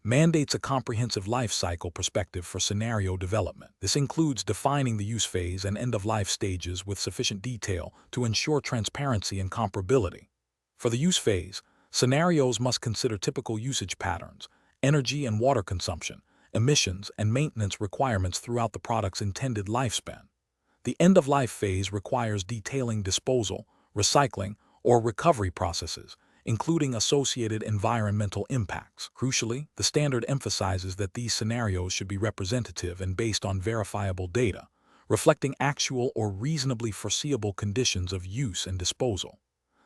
mandates a comprehensive life cycle perspective for scenario development. This includes defining the use phase and end-of-life stages with sufficient detail to ensure transparency and comparability. For the use phase, scenarios must consider typical usage patterns, energy and water consumption, emissions, and maintenance requirements throughout the product's intended lifespan. The end-of-life phase requires detailing disposal, recycling, or recovery processes, including associated environmental impacts. Crucially, the standard emphasizes that these scenarios should be representative and based on verifiable data, reflecting actual or reasonably foreseeable conditions of use and disposal.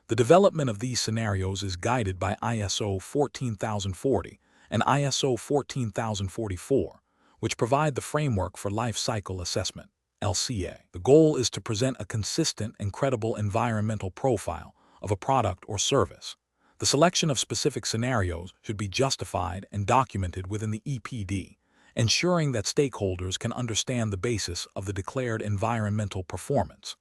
The development of these scenarios is guided by ISO 14040 and ISO 14044, which provide the framework for life cycle assessment, LCA. The goal is to present a consistent and credible environmental profile of a product or service. The selection of specific scenarios should be justified and documented within the EPD, ensuring that stakeholders can understand the basis of the declared environmental performance.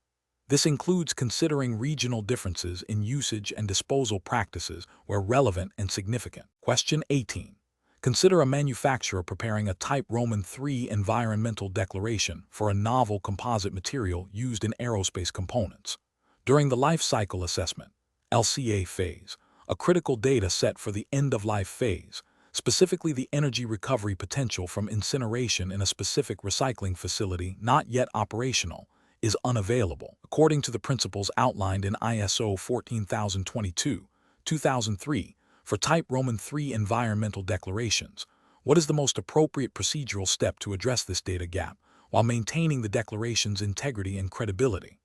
This includes considering regional differences in usage and disposal practices where relevant and significant. Question 18. Consider a manufacturer preparing a Type III environmental declaration for a novel composite material used in aerospace components. During the life cycle assessment, LCA phase, a critical data set for the end-of-life phase, specifically the energy recovery potential from incineration in a specific recycling facility not yet operational, is unavailable. According to the principles outlined in ISO 14022-2003 for Type III environmental declarations, what is the most appropriate procedural step to address this data gap while maintaining the declaration's integrity and credibility?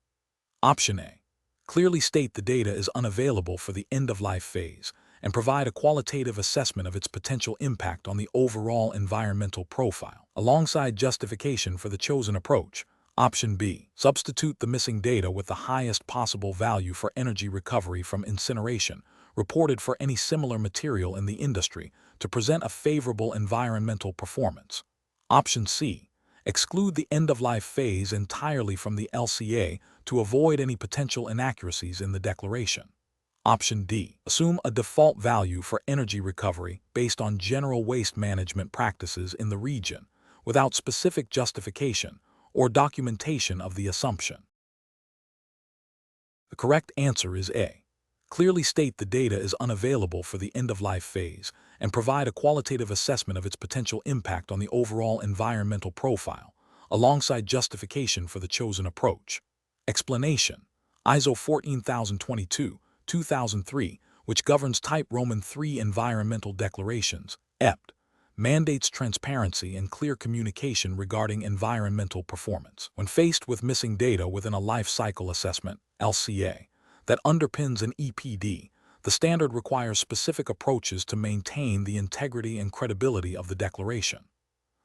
Option A. Clearly state the data is unavailable for the end-of-life phase and provide a qualitative assessment of its potential impact on the overall environmental profile, alongside justification for the chosen approach. Option B. Substitute the missing data with the highest possible value for energy recovery from incineration, reported for any similar material in the industry, to present a favorable environmental performance. Option C. Exclude the end-of-life phase entirely from the LCA to avoid any potential inaccuracies in the declaration. Option D. Assume a default value for energy recovery based on general waste management practices in the region, without specific justification or documentation of the assumption. The correct answer is A. Clearly state the data is unavailable for the end-of-life phase and provide a qualitative assessment of its potential impact on the overall environmental profile, alongside justification for the chosen approach. Explanation: ISO 14022, 2003, which governs Type Roman III environmental declarations, EPD, mandates transparency and clear communication regarding environmental performance. When faced with missing data within a life cycle assessment, LCA, that underpins an EPD, the standard requires specific approaches to maintain the integrity and credibility of the declaration.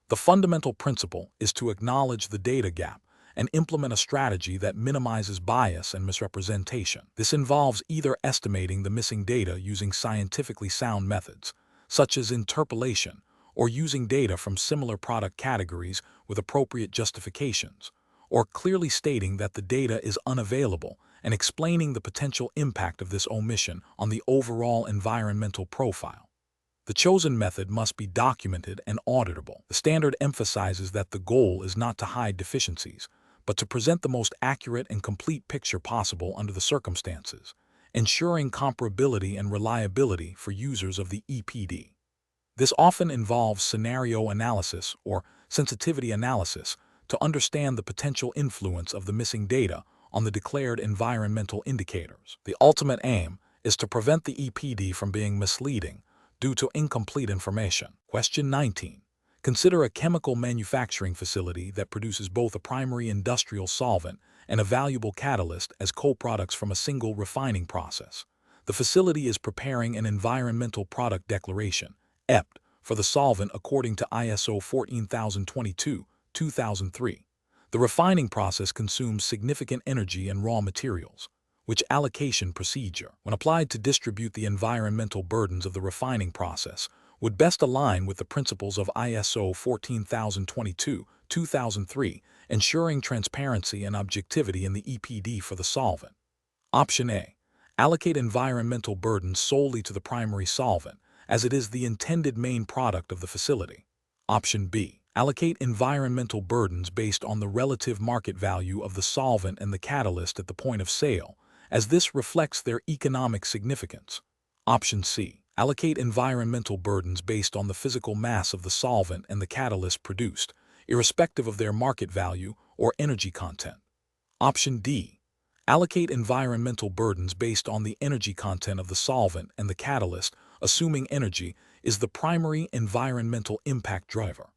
The fundamental principle is to acknowledge the data gap and implement a strategy that minimizes bias and misrepresentation. This involves either estimating the missing data using scientifically sound methods, such as interpolation, or using data from similar product categories with appropriate justifications, or clearly stating that the data is unavailable and explaining the potential impact of this omission on the overall environmental profile. The chosen method must be documented and auditable. The standard emphasizes that the goal is not to hide deficiencies, but to present the most accurate and complete picture possible under the circumstances, ensuring comparability and reliability for users of the EPD. This often involves scenario analysis or sensitivity analysis to understand the potential influence of the missing data on the declared environmental indicators. The ultimate aim is to prevent the EPD from being misleading due to incomplete information. Question 19. Consider a chemical manufacturing facility that produces both a primary industrial solvent and a valuable catalyst as co-products from a single refining process. The facility is preparing an environmental product declaration, EPD, for the solvent according to ISO 14022, 2003. The refining process consumes significant energy and raw materials, which allocation procedure, when applied to distribute the environmental burdens of the refining process, would best align with the principles of ISO 14022, 2003, ensuring transparency and objectivity in the EPD for the solvent. Option A. Allocate environmental burdens solely to the primary solvent, as it is the intended main product of the facility. Option B. Allocate environmental burdens based on the relative market value of the solvent and the catalyst at the point of sale, as this reflects their economic significance. Option C. Allocate environmental burdens based on the physical mass of the solvent and the catalyst produced, irrespective of their market value or energy content. Option D. Allocate environmental burdens based on the energy content of the solvent and the catalyst, assuming energy is the primary environmental impact driver.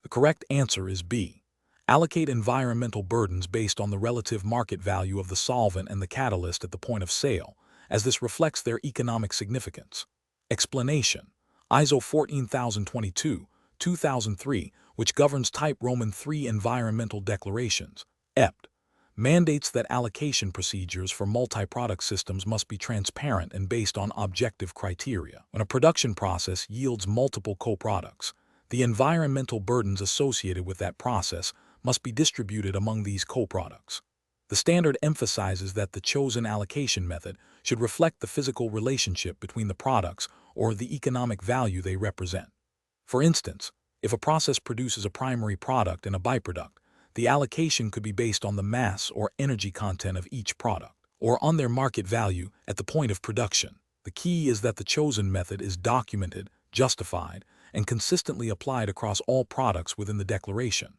The correct answer is B. Allocate environmental burdens based on the relative market value of the solvent and the catalyst at the point of sale, as this reflects their economic significance. Explanation: ISO 14022, 2003, which governs Type Roman III environmental declarations, EPD, mandates that allocation procedures for multi-product systems must be transparent and based on objective criteria. When a production process yields multiple co-products, the environmental burdens associated with that process must be distributed among these co-products. The standard emphasizes that the chosen allocation method should reflect the physical relationship between the products or the economic value they represent. For instance, if a process produces a primary product and a byproduct, the allocation could be based on the mass or energy content of each product, or on their market value at the point of production. The key is that the chosen method is documented, justified, and consistently applied across all products within the declaration.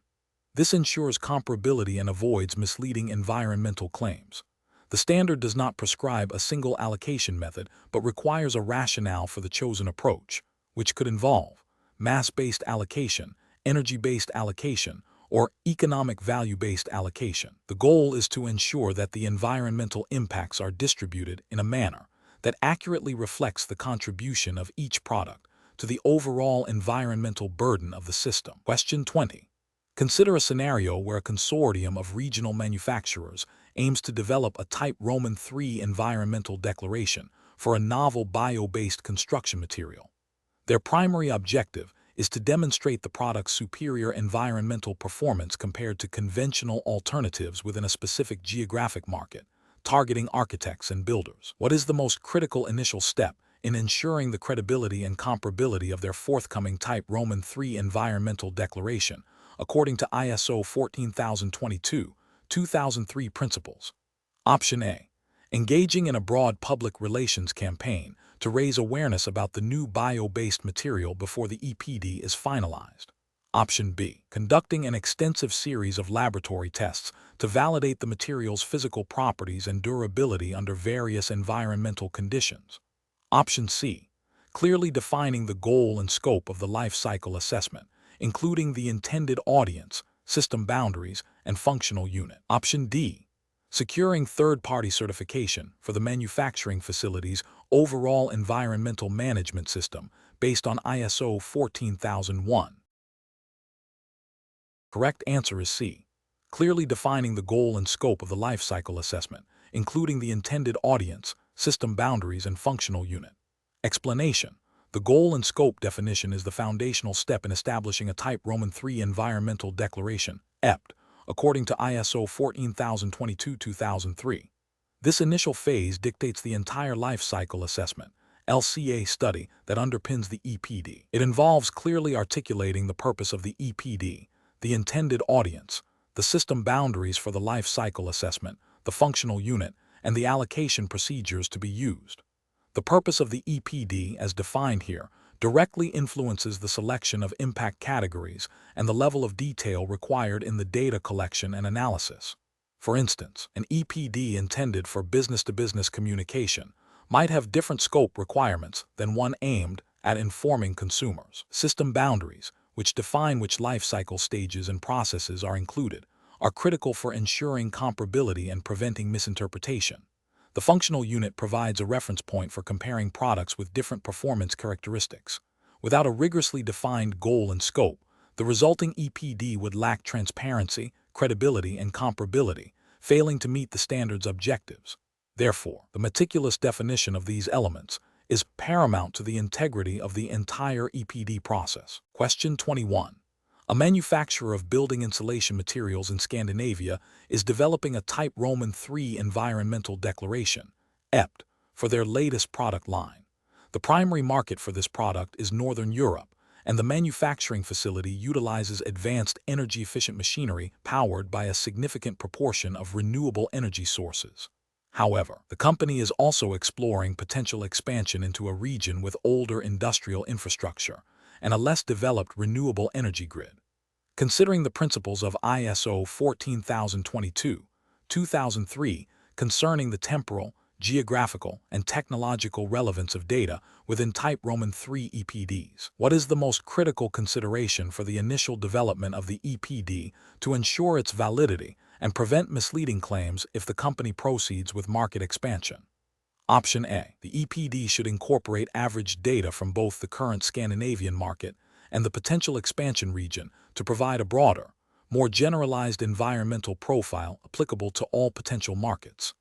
This ensures comparability and avoids misleading environmental claims. The standard does not prescribe a single allocation method, but requires a rationale for the chosen approach, which could involve mass-based allocation, energy-based allocation, or economic value-based allocation. The goal is to ensure that the environmental impacts are distributed in a manner that accurately reflects the contribution of each product to the overall environmental burden of the system. Question 20. Consider a scenario where a consortium of regional manufacturers aims to develop a Type Roman III environmental declaration for a novel bio-based construction material. Their primary objective is to demonstrate the product's superior environmental performance compared to conventional alternatives within a specific geographic market, targeting architects and builders. What is the most critical initial step in ensuring the credibility and comparability of their forthcoming Type Roman III environmental declaration, according to ISO 14022, 2003 principles? Option A. engaging in a broad public relations campaign to raise awareness about the new bio-based material before the EPD is finalized. Option B. Conducting an extensive series of laboratory tests to validate the material's physical properties and durability under various environmental conditions. Option C. Clearly defining the goal and scope of the life cycle assessment, including the intended audience, system boundaries, and functional unit. Option D. Securing third-party certification for the manufacturing facility's overall environmental management system based on ISO 14001. Correct answer is C. Clearly defining the goal and scope of the life cycle assessment, including the intended audience, system boundaries, and functional unit. Explanation. The goal and scope definition is the foundational step in establishing a Type Roman III Environmental Declaration, EPD, according to ISO 14022-2003. This initial phase dictates the entire life cycle assessment, LCA study that underpins the EPD. It involves clearly articulating the purpose of the EPD, the intended audience, the system boundaries for the life cycle assessment, the functional unit, and the allocation procedures to be used. The purpose of the EPD, as defined here, directly influences the selection of impact categories and the level of detail required in the data collection and analysis. For instance, an EPD intended for business-to-business communication might have different scope requirements than one aimed at informing consumers. System boundaries, which define which life cycle stages and processes are included, are critical for ensuring comparability and preventing misinterpretation. The functional unit provides a reference point for comparing products with different performance characteristics. Without a rigorously defined goal and scope, the resulting EPD would lack transparency, credibility, and comparability, failing to meet the standard's objectives. Therefore, the meticulous definition of these elements is paramount to the integrity of the entire EPD process. Question 21. A manufacturer of building insulation materials in Scandinavia is developing a Type Roman III Environmental Declaration, EPD, for their latest product line. The primary market for this product is Northern Europe, and the manufacturing facility utilizes advanced energy-efficient machinery powered by a significant proportion of renewable energy sources. However, the company is also exploring potential expansion into a region with older industrial infrastructure and a less developed renewable energy grid. Considering the principles of ISO 14022-2003 concerning the temporal, geographical, and technological relevance of data within Type Roman III EPDs, what is the most critical consideration for the initial development of the EPD to ensure its validity and prevent misleading claims if the company proceeds with market expansion? Option A. The EPD should incorporate average data from both the current Scandinavian market and the potential expansion region to provide a broader, more generalized environmental profile applicable to all potential markets.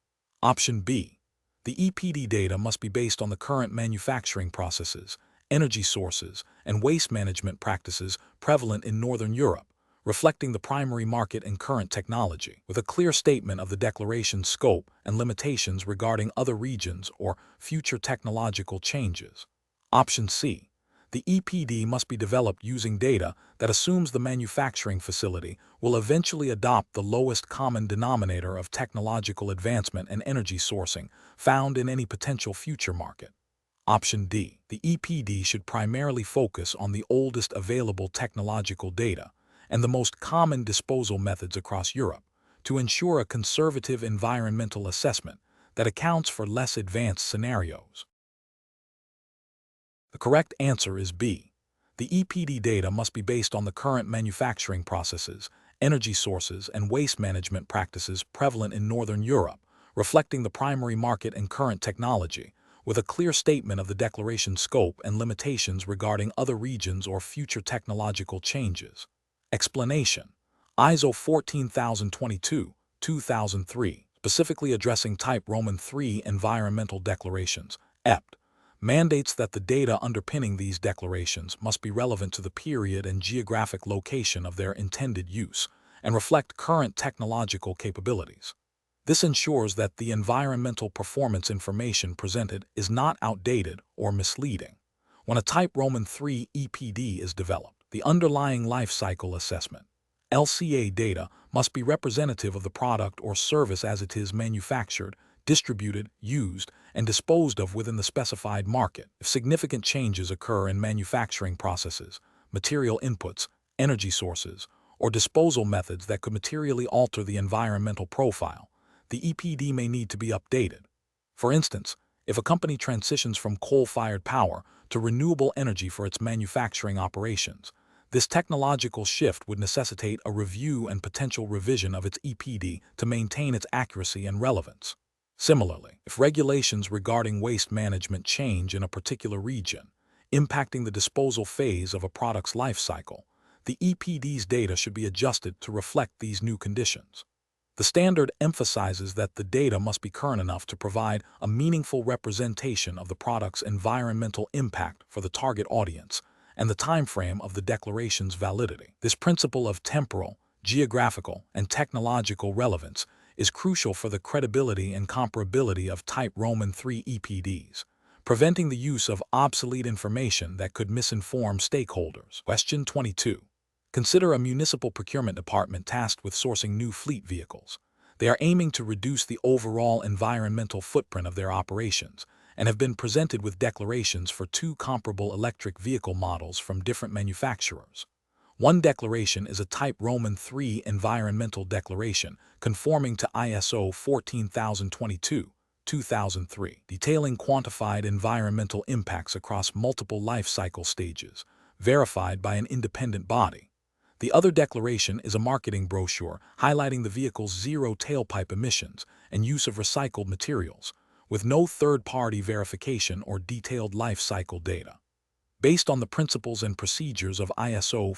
Option B. The EPD data must be based on the current manufacturing processes, energy sources, and waste management practices prevalent in Northern Europe, reflecting the primary market and current technology, with a clear statement of the declaration's scope and limitations regarding other regions or future technological changes. Option C. The EPD must be developed using data that assumes the manufacturing facility will eventually adopt the lowest common denominator of technological advancement and energy sourcing found in any potential future market. Option D. The EPD should primarily focus on the oldest available technological data and the most common disposal methods across Europe to ensure a conservative environmental assessment that accounts for less advanced scenarios. The correct answer is B. The EPD data must be based on the current manufacturing processes, energy sources, and waste management practices prevalent in Northern Europe, reflecting the primary market and current technology, with a clear statement of the declaration's scope and limitations regarding other regions or future technological changes. Explanation. ISO 14022-2003, specifically addressing Type Roman III Environmental Declarations, EPD, mandates that the data underpinning these declarations must be relevant to the period and geographic location of their intended use and reflect current technological capabilities. This ensures that the environmental performance information presented is not outdated or misleading. When a Type Roman III EPD is developed, the underlying life cycle assessment, LCA data, must be representative of the product or service as it is manufactured, distributed, used, and disposed of within the specified market. If significant changes occur in manufacturing processes, material inputs, energy sources, or disposal methods that could materially alter the environmental profile, the EPD may need to be updated. For instance, if a company transitions from coal-fired power to renewable energy for its manufacturing operations, this technological shift would necessitate a review and potential revision of its EPD to maintain its accuracy and relevance. Similarly, if regulations regarding waste management change in a particular region, impacting the disposal phase of a product's life cycle, the EPD's data should be adjusted to reflect these new conditions. The standard emphasizes that the data must be current enough to provide a meaningful representation of the product's environmental impact for the target audience and the timeframe of the declaration's validity. This principle of temporal, geographical, and technological relevance is crucial for the credibility and comparability of Type Roman III EPDs, preventing the use of obsolete information that could misinform stakeholders. Question 22. Consider a municipal procurement department tasked with sourcing new fleet vehicles. They are aiming to reduce the overall environmental footprint of their operations and have been presented with declarations for two comparable electric vehicle models from different manufacturers. One declaration is a Type Roman III environmental declaration conforming to ISO 14022-2003, detailing quantified environmental impacts across multiple life cycle stages, verified by an independent body. The other declaration is a marketing brochure highlighting the vehicle's zero tailpipe emissions and use of recycled materials, with no third-party verification or detailed life cycle data. Based on the principles and procedures of ISO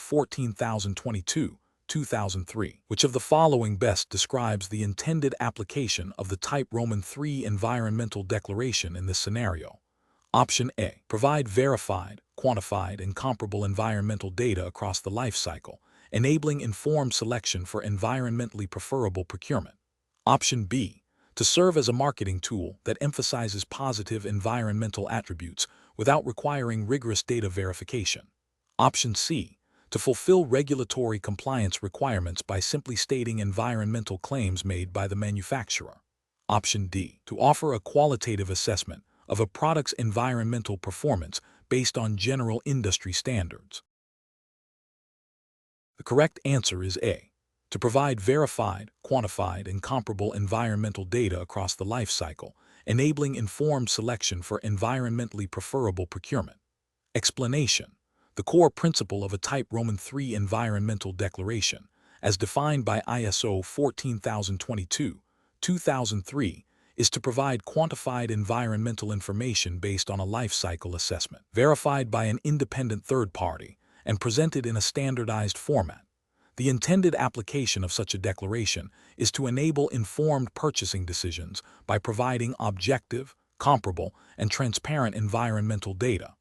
14022-2003, which of the following best describes the intended application of the Type Roman III environmental declaration in this scenario? Option A. Provide verified, quantified, and comparable environmental data across the life cycle, enabling informed selection for environmentally preferable procurement. Option B. To serve as a marketing tool that emphasizes positive environmental attributes without requiring rigorous data verification. Option C. To fulfill regulatory compliance requirements by simply stating environmental claims made by the manufacturer. Option D. To offer a qualitative assessment of a product's environmental performance based on general industry standards. The correct answer is A. To provide verified, quantified, and comparable environmental data across the life cycle, enabling informed selection for environmentally preferable procurement. Explanation. The core principle of a Type Roman III environmental declaration, as defined by ISO 14022-2003, is to provide quantified environmental information based on a life cycle assessment, verified by an independent third party, and presented in a standardized format. The intended application of such a declaration is to enable informed purchasing decisions by providing objective, comparable, and transparent environmental data.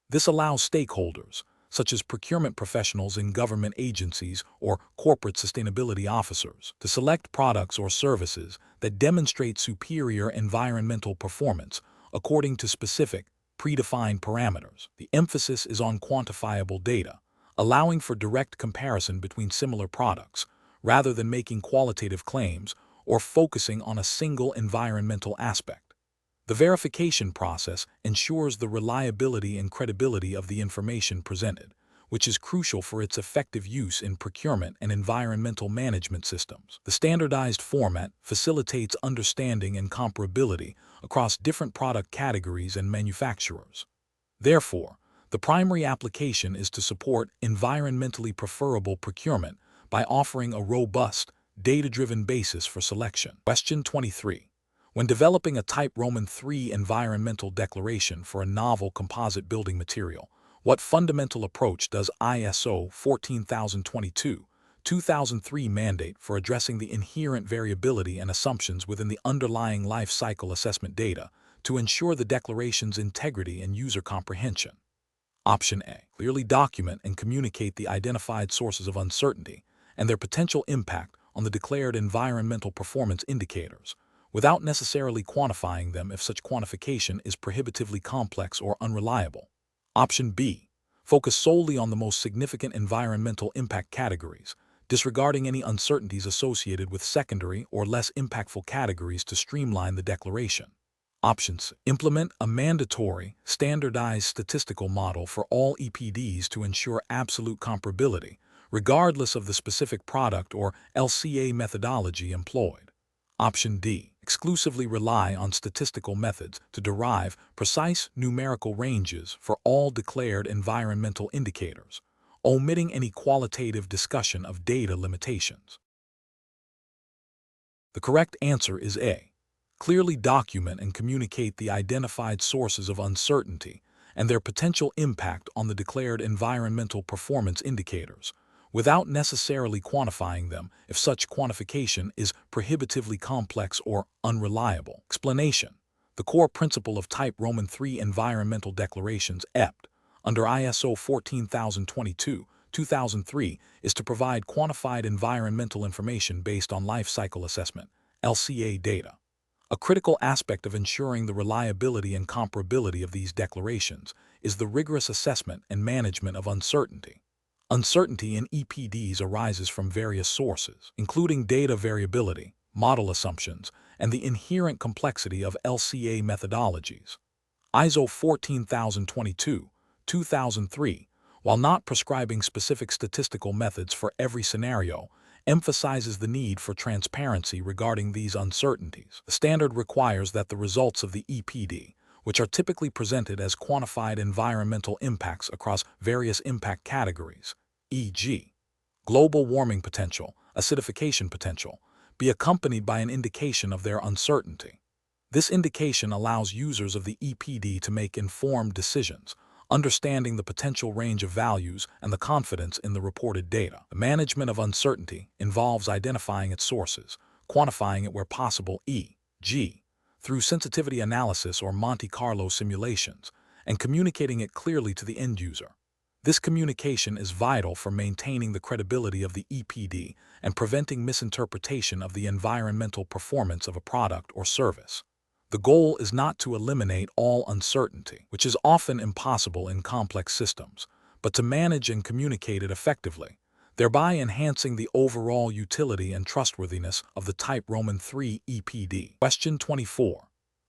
This allows stakeholders, such as procurement professionals in government agencies or corporate sustainability officers, to select products or services that demonstrate superior environmental performance according to specific, predefined parameters. The emphasis is on quantifiable data, allowing for direct comparison between similar products, rather than making qualitative claims or focusing on a single environmental aspect. The verification process ensures the reliability and credibility of the information presented, which is crucial for its effective use in procurement and environmental management systems. The standardized format facilitates understanding and comparability across different product categories and manufacturers. Therefore, the primary application is to support environmentally preferable procurement by offering a robust, data-driven basis for selection. Question 23. When developing a Type Roman III environmental declaration for a novel composite building material, what fundamental approach does ISO 14022-2003 mandate for addressing the inherent variability and assumptions within the underlying life cycle assessment data to ensure the declaration's integrity and user comprehension? Option A. Clearly document and communicate the identified sources of uncertainty and their potential impact on the declared environmental performance indicators, without necessarily quantifying them if such quantification is prohibitively complex or unreliable. Option B. Focus solely on the most significant environmental impact categories, disregarding any uncertainties associated with secondary or less impactful categories to streamline the declaration. Options: implement a mandatory, standardized statistical model for all EPDs to ensure absolute comparability, regardless of the specific product or LCA methodology employed. Option D: exclusively rely on statistical methods to derive precise numerical ranges for all declared environmental indicators, omitting any qualitative discussion of data limitations. The correct answer is A. Clearly document and communicate the identified sources of uncertainty and their potential impact on the declared environmental performance indicators, without necessarily quantifying them if such quantification is prohibitively complex or unreliable. Explanation: the core principle of Type Roman III environmental declarations (EPD) under ISO 14022-2003 is to provide quantified environmental information based on life cycle assessment (LCA) data. A critical aspect of ensuring the reliability and comparability of these declarations is the rigorous assessment and management of uncertainty. Uncertainty in EPDs arises from various sources, including data variability, model assumptions, and the inherent complexity of LCA methodologies. ISO 14022-2003, while not prescribing specific statistical methods for every scenario, emphasizes the need for transparency regarding these uncertainties. The standard requires that the results of the EPD, which are typically presented as quantified environmental impacts across various impact categories, e.g., global warming potential, acidification potential, be accompanied by an indication of their uncertainty. This indication allows users of the EPD to make informed decisions, understanding the potential range of values and the confidence in the reported data. The management of uncertainty involves identifying its sources, quantifying it where possible, e.g., through sensitivity analysis or Monte Carlo simulations, and communicating it clearly to the end user. This communication is vital for maintaining the credibility of the EPD and preventing misinterpretation of the environmental performance of a product or service. The goal is not to eliminate all uncertainty, which is often impossible in complex systems, but to manage and communicate it effectively, thereby enhancing the overall utility and trustworthiness of the Type Roman III EPD. Question 24.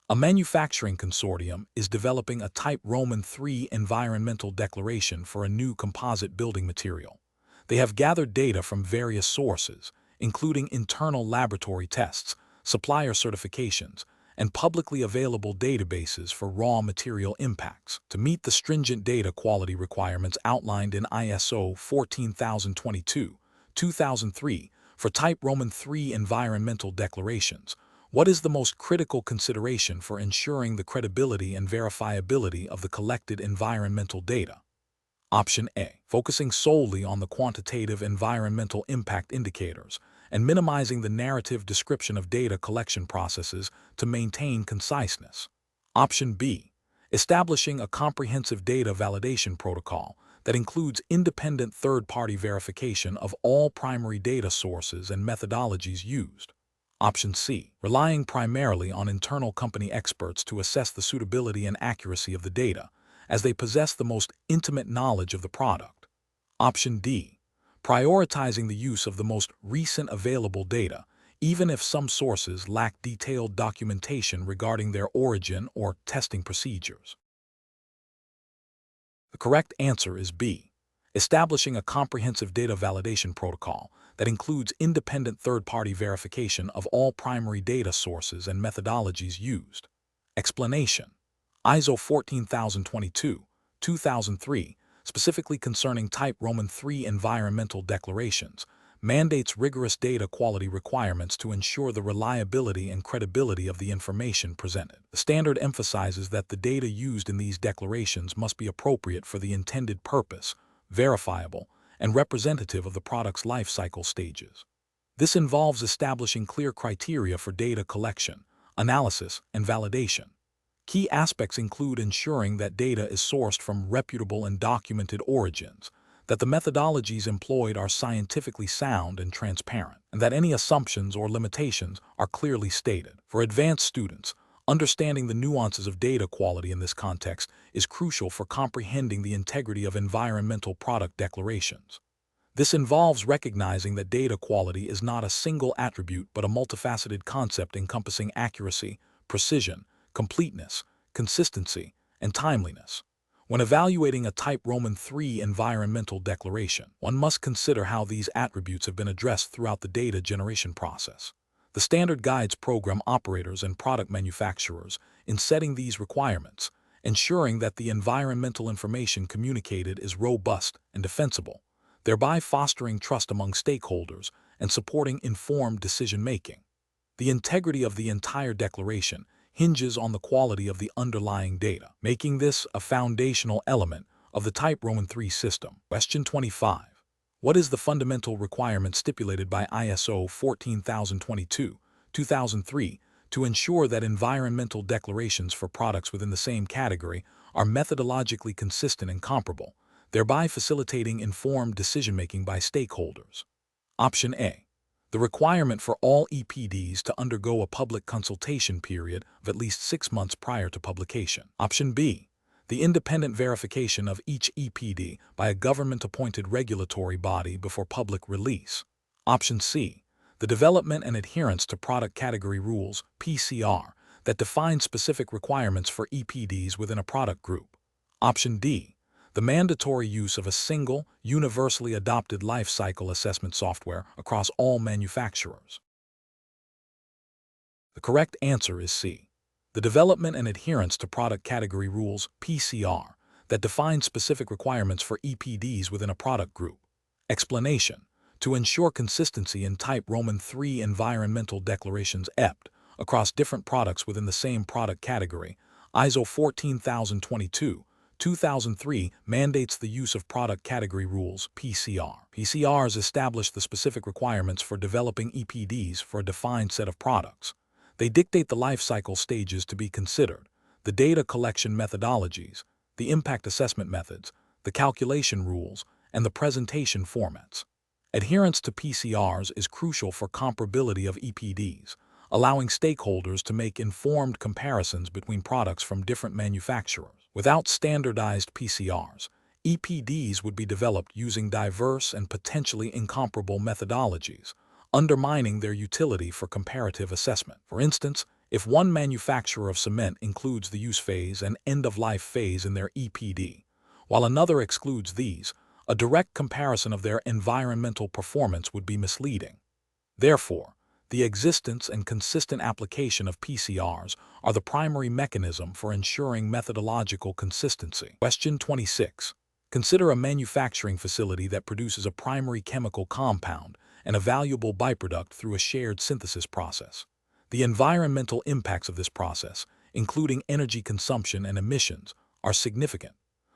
A manufacturing consortium is developing a Type Roman III environmental declaration for a new composite building material. They have gathered data from various sources, including internal laboratory tests, supplier certifications, and publicly available databases for raw material impacts to meet the stringent data quality requirements outlined in ISO 14022-2003 for Type Roman III environmental declarations. What is the most critical consideration for ensuring the credibility and verifiability of the collected environmental data? Option A. Focusing solely on the quantitative environmental impact indicators and minimizing the narrative description of data collection processes to maintain conciseness. Option B. Establishing a comprehensive data validation protocol that includes independent third-party verification of all primary data sources and methodologies used. Option C. Relying primarily on internal company experts to assess the suitability and accuracy of the data, as they possess the most intimate knowledge of the product. Option D. Prioritizing the use of the most recent available data, even if some sources lack detailed documentation regarding their origin or testing procedures. The correct answer is B. Establishing a comprehensive data validation protocol that includes independent third-party verification of all primary data sources and methodologies used. Explanation: ISO 14022-2003, specifically concerning Type Roman III environmental declarations, mandates rigorous data quality requirements to ensure the reliability and credibility of the information presented. The standard emphasizes that the data used in these declarations must be appropriate for the intended purpose, verifiable, and representative of the product's life cycle stages. This involves establishing clear criteria for data collection, analysis, and validation. Key aspects include ensuring that data is sourced from reputable and documented origins, that the methodologies employed are scientifically sound and transparent, and that any assumptions or limitations are clearly stated. For advanced students, understanding the nuances of data quality in this context is crucial for comprehending the integrity of environmental product declarations. This involves recognizing that data quality is not a single attribute but a multifaceted concept encompassing accuracy, precision, completeness, consistency, and timeliness. When evaluating a Type Roman III environmental declaration, one must consider how these attributes have been addressed throughout the data generation process. The standard guides program operators and product manufacturers in setting these requirements, ensuring that the environmental information communicated is robust and defensible, thereby fostering trust among stakeholders and supporting informed decision-making. The integrity of the entire declaration hinges on the quality of the underlying data, making this a foundational element of the Type Roman III system. Question 25. What is the fundamental requirement stipulated by ISO 14022-2003 to ensure that environmental declarations for products within the same category are methodologically consistent and comparable, thereby facilitating informed decision-making by stakeholders? Option A. The requirement for all EPDs to undergo a public consultation period of at least 6 months prior to publication. Option B. The independent verification of each EPD by a government-appointed regulatory body before public release. Option C. The development and adherence to product category rules, PCR, that define specific requirements for EPDs within a product group. Option D. The mandatory use of a single, universally adopted life cycle assessment software across all manufacturers. The correct answer is C. The development and adherence to product category rules, PCR, that define specific requirements for EPDs within a product group. Explanation: to ensure consistency in Type Roman III environmental declarations (EPD) across different products within the same product category, ISO 14022-2003 mandates the use of product category rules, PCR. PCRs establish the specific requirements for developing EPDs for a defined set of products. They dictate the life cycle stages to be considered, the data collection methodologies, the impact assessment methods, the calculation rules, and the presentation formats. Adherence to PCRs is crucial for comparability of EPDs, allowing stakeholders to make informed comparisons between products from different manufacturers. Without standardized PCRs, EPDs would be developed using diverse and potentially incomparable methodologies, undermining their utility for comparative assessment. For instance, if one manufacturer of cement includes the use phase and end-of-life phase in their EPD, while another excludes these, a direct comparison of their environmental performance would be misleading. Therefore, the existence and consistent application of PCRs are the primary mechanism for ensuring methodological consistency. Question 26. Consider a manufacturing facility that produces a primary chemical compound and a valuable byproduct through a shared synthesis process. The environmental impacts of this process, including energy consumption and emissions, are significant.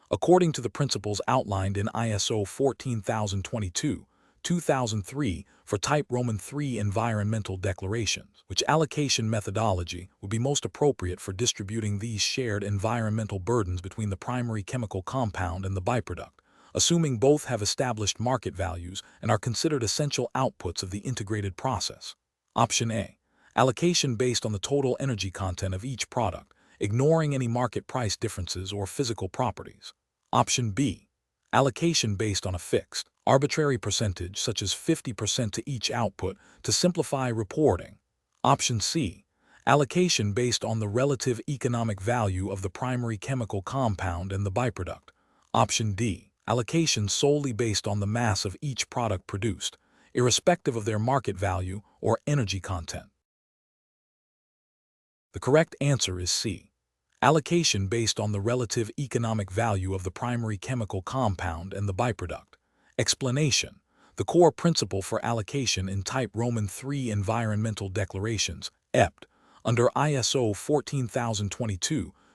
According to the principles outlined in ISO 14022-2003 for Type Roman III environmental declarations, which allocation methodology would be most appropriate for distributing these shared environmental burdens between the primary chemical compound and the byproduct, assuming both have established market values and are considered essential outputs of the integrated process? Option A. Allocation based on the total energy content of each product, ignoring any market price differences or physical properties. Option B. Allocation based on a fixed, arbitrary percentage such as 50% to each output to simplify reporting. Option C. Allocation based on the relative economic value of the primary chemical compound and the byproduct. Option D. Allocation solely based on the mass of each product produced, irrespective of their market value or energy content. The correct answer is C. Allocation based on the relative economic value of the primary chemical compound and the byproduct. Explanation: the core principle for allocation in Type Roman III environmental declarations, EPD, under ISO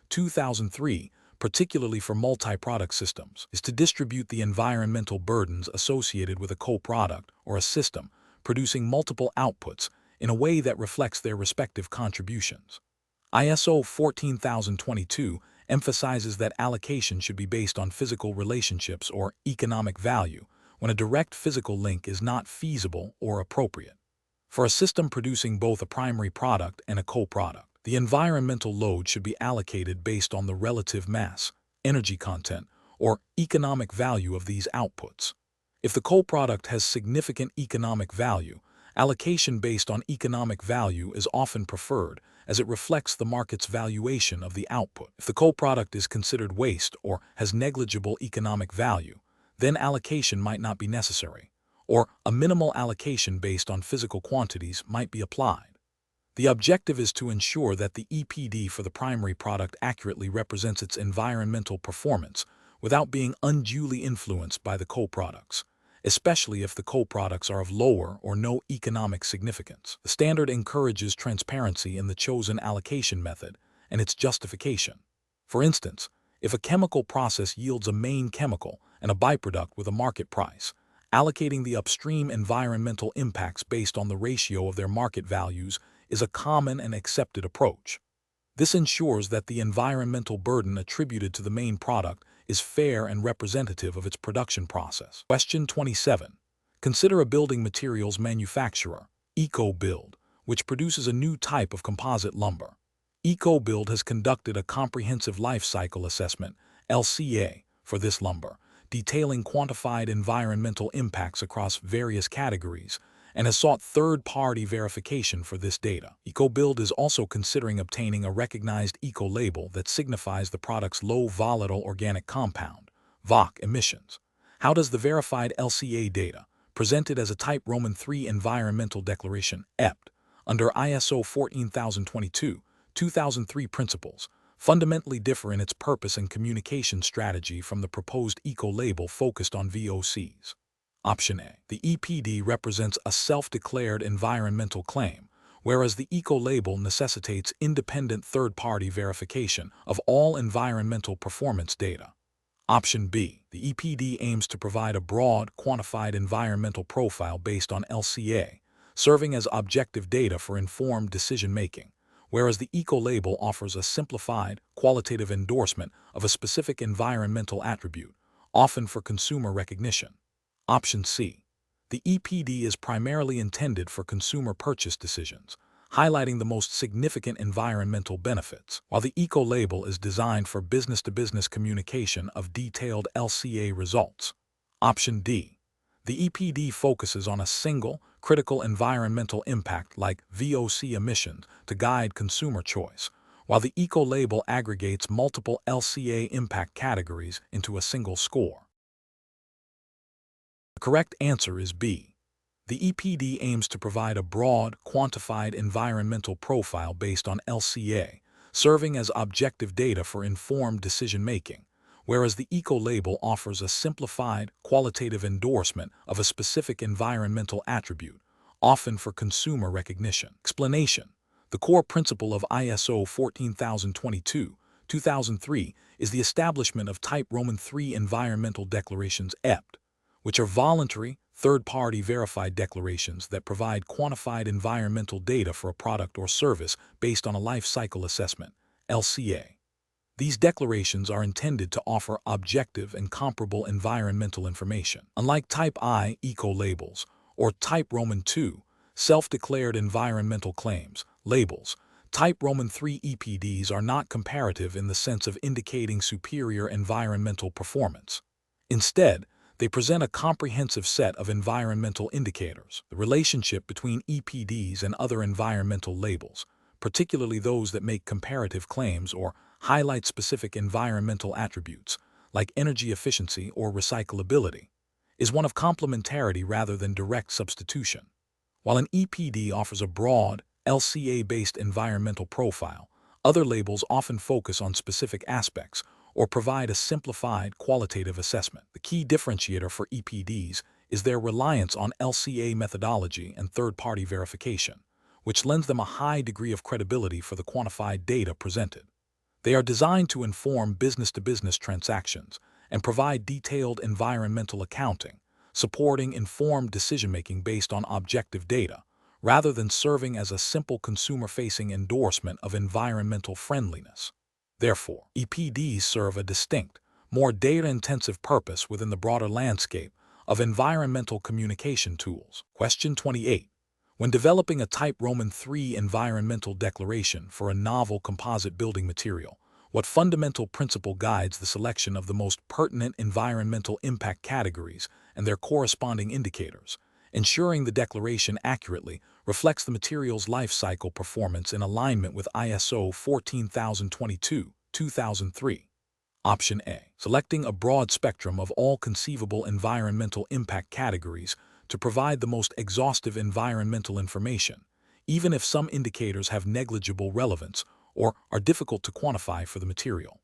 14022-2003, particularly for multi-product systems, is to distribute the environmental burdens associated with a co-product or a system producing multiple outputs in a way that reflects their respective contributions. ISO 14022 emphasizes that allocation should be based on physical relationships or economic value when a direct physical link is not feasible or appropriate. For a system producing both a primary product and a co-product, the environmental load should be allocated based on the relative mass, energy content, or economic value of these outputs. If the co-product has significant economic value, allocation based on economic value is often preferred, as it reflects the market's valuation of the output. If the co-product is considered waste or has negligible economic value, then allocation might not be necessary, or a minimal allocation based on physical quantities might be applied. The objective is to ensure that the EPD for the primary product accurately represents its environmental performance without being unduly influenced by the co-products, especially if the co-products are of lower or no economic significance. The standard encourages transparency in the chosen allocation method and its justification. For instance, if a chemical process yields a main chemical and a byproduct with a market price, allocating the upstream environmental impacts based on the ratio of their market values is a common and accepted approach. This ensures that the environmental burden attributed to the main product is fair and representative of its production process. Question 27. Consider a building materials manufacturer, EcoBuild, which produces a new type of composite lumber. EcoBuild has conducted a comprehensive life cycle assessment, LCA, for this lumber, detailing quantified environmental impacts across various categories, and has sought third-party verification for this data. EcoBuild is also considering obtaining a recognized eco-label that signifies the product's low volatile organic compound, VOC, emissions. How does the verified LCA data, presented as a Type Roman III Environmental Declaration, EPD, under ISO 14022-2003 principles, fundamentally differ in its purpose and communication strategy from the proposed eco-label focused on VOCs? Option A. The EPD represents a self-declared environmental claim, whereas the eco-label necessitates independent third-party verification of all environmental performance data. Option B. The EPD aims to provide a broad, quantified environmental profile based on LCA, serving as objective data for informed decision-making, whereas the eco-label offers a simplified, qualitative endorsement of a specific environmental attribute, often for consumer recognition. Option C. The EPD is primarily intended for consumer purchase decisions, highlighting the most significant environmental benefits, while the eco-label is designed for business-to-business communication of detailed LCA results. Option D. The EPD focuses on a single, critical environmental impact like VOC emissions to guide consumer choice, while the eco-label aggregates multiple LCA impact categories into a single score. The correct answer is B. The EPD aims to provide a broad, quantified environmental profile based on LCA, serving as objective data for informed decision-making, whereas the eco-label offers a simplified, qualitative endorsement of a specific environmental attribute, often for consumer recognition. Explanation. The core principle of ISO 14022-2003 is the establishment of Type Roman III Environmental Declarations, EPD, which are voluntary, third-party verified declarations that provide quantified environmental data for a product or service based on a life cycle assessment, LCA. These declarations are intended to offer objective and comparable environmental information. Unlike Type I eco-labels or Type Roman II, self-declared environmental claims, labels, Type Roman III EPDs are not comparative in the sense of indicating superior environmental performance. Instead, they present a comprehensive set of environmental indicators. The relationship between EPDs and other environmental labels, particularly those that make comparative claims or highlight specific environmental attributes, like energy efficiency or recyclability, is one of complementarity rather than direct substitution. While an EPD offers a broad, LCA-based environmental profile, other labels often focus on specific aspects or provide a simplified qualitative assessment. The key differentiator for EPDs is their reliance on LCA methodology and third-party verification, which lends them a high degree of credibility for the quantified data presented. They are designed to inform business-to-business transactions and provide detailed environmental accounting, supporting informed decision-making based on objective data, rather than serving as a simple consumer-facing endorsement of environmental friendliness. Therefore, EPDs serve a distinct, more data-intensive purpose within the broader landscape of environmental communication tools. Question 28. When developing a Type Roman III environmental declaration for a novel composite building material, What fundamental principle guides the selection of the most pertinent environmental impact categories and their corresponding indicators, ensuring the declaration accurately reflects the material's life cycle performance in alignment with ISO 14022-2003. Option A. Selecting a broad spectrum of all conceivable environmental impact categories to provide the most exhaustive environmental information, even if some indicators have negligible relevance or are difficult to quantify for the material.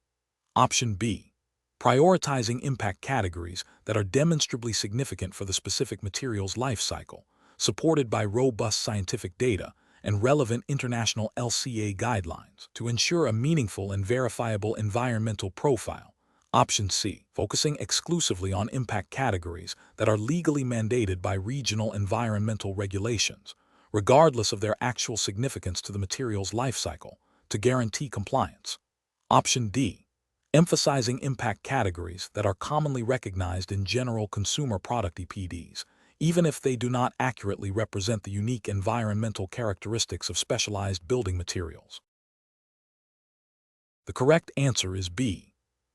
Option B. Prioritizing impact categories that are demonstrably significant for the specific material's life cycle, supported by robust scientific data and relevant international LCA guidelines to ensure a meaningful and verifiable environmental profile. Option C. Focusing exclusively on impact categories that are legally mandated by regional environmental regulations, regardless of their actual significance to the material's life cycle, to guarantee compliance. Option D. Emphasizing impact categories that are commonly recognized in general consumer product EPDs, even if they do not accurately represent the unique environmental characteristics of specialized building materials. The correct answer is B.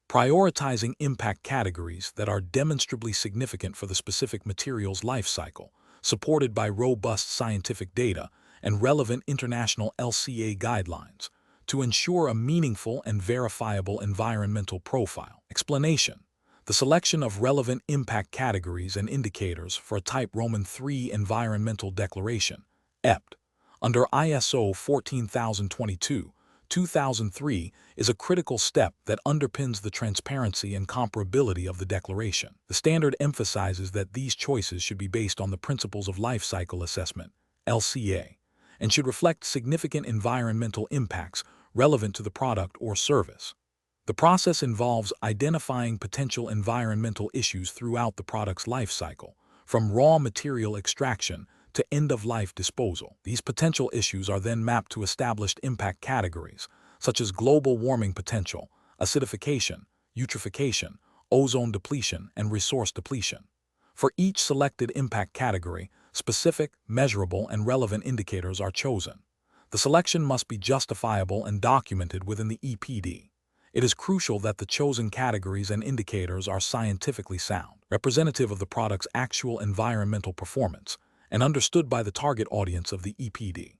Prioritizing impact categories that are demonstrably significant for the specific material's life cycle, supported by robust scientific data and relevant international LCA guidelines, to ensure a meaningful and verifiable environmental profile. Explanation: the selection of relevant impact categories and indicators for a Type Roman III environmental declaration, EPD, under ISO 14022-2003 is a critical step that underpins the transparency and comparability of the declaration. The standard emphasizes that these choices should be based on the principles of life cycle assessment, LCA, and should reflect significant environmental impacts relevant to the product or service. The process involves identifying potential environmental issues throughout the product's life cycle, from raw material extraction to end-of-life disposal. These potential issues are then mapped to established impact categories, such as global warming potential, acidification, eutrophication, ozone depletion, and resource depletion. For each selected impact category, specific, measurable, and relevant indicators are chosen. The selection must be justifiable and documented within the EPD. It is crucial that the chosen categories and indicators are scientifically sound, representative of the product's actual environmental performance, and understood by the target audience of the EPD.